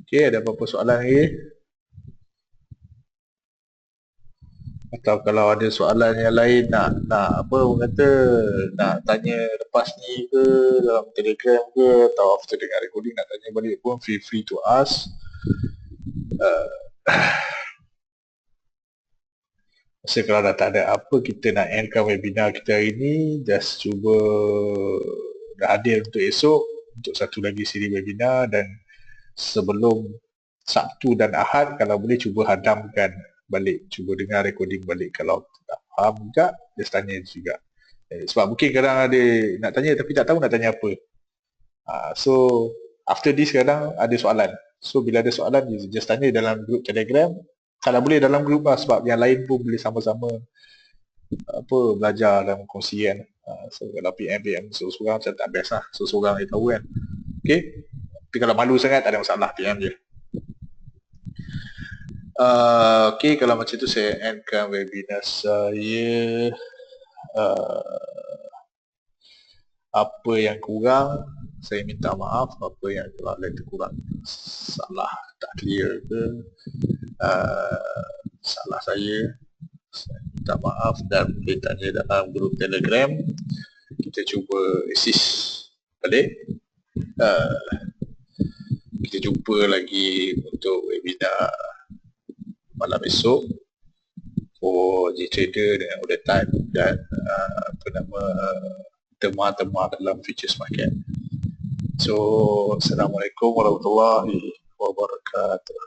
Okay, ada apa-apa soalan lagi? Atau kalau ada soalan yang lain nak tanya lepas ni ke dalam Telegram ke, atau after dengar recording nak tanya balik pun feel free to ask. Masa kalau dah tak ada apa, kita nak endkan webinar kita hari ni. Just cuba dah hadir untuk esok, untuk satu lagi siri webinar, dan sebelum Sabtu dan Ahad kalau boleh cuba hadamkan balik, cuba dengar recording balik. Kalau tak faham juga, just tanya juga. Sebab mungkin kadang ada nak tanya tapi tak tahu nak tanya apa. So after this kadang ada soalan. So bila ada soalan, just tanya dalam grup Telegram. Kalau boleh dalam grup lah, sebab yang lain pun boleh sama-sama belajar dan kongsi kan. So kalau PM seorang macam tak best lah. So seorang dia tahu kan. Okay. Tapi kalau malu sangat tak ada masalah, PM je. Okay, kalau macam tu saya endkan webinar saya. Apa yang kurang saya minta maaf, apa yang ada kurang salah tak clear ke salah saya minta maaf, dan boleh tanya dalam grup Telegram, kita cuba assist balik. Kita jumpa lagi untuk webinar malam esok for J-Trader dengan Order Time dan tema-tema dalam futures market. So, Assalamualaikum warahmatullahi wabarakatuh.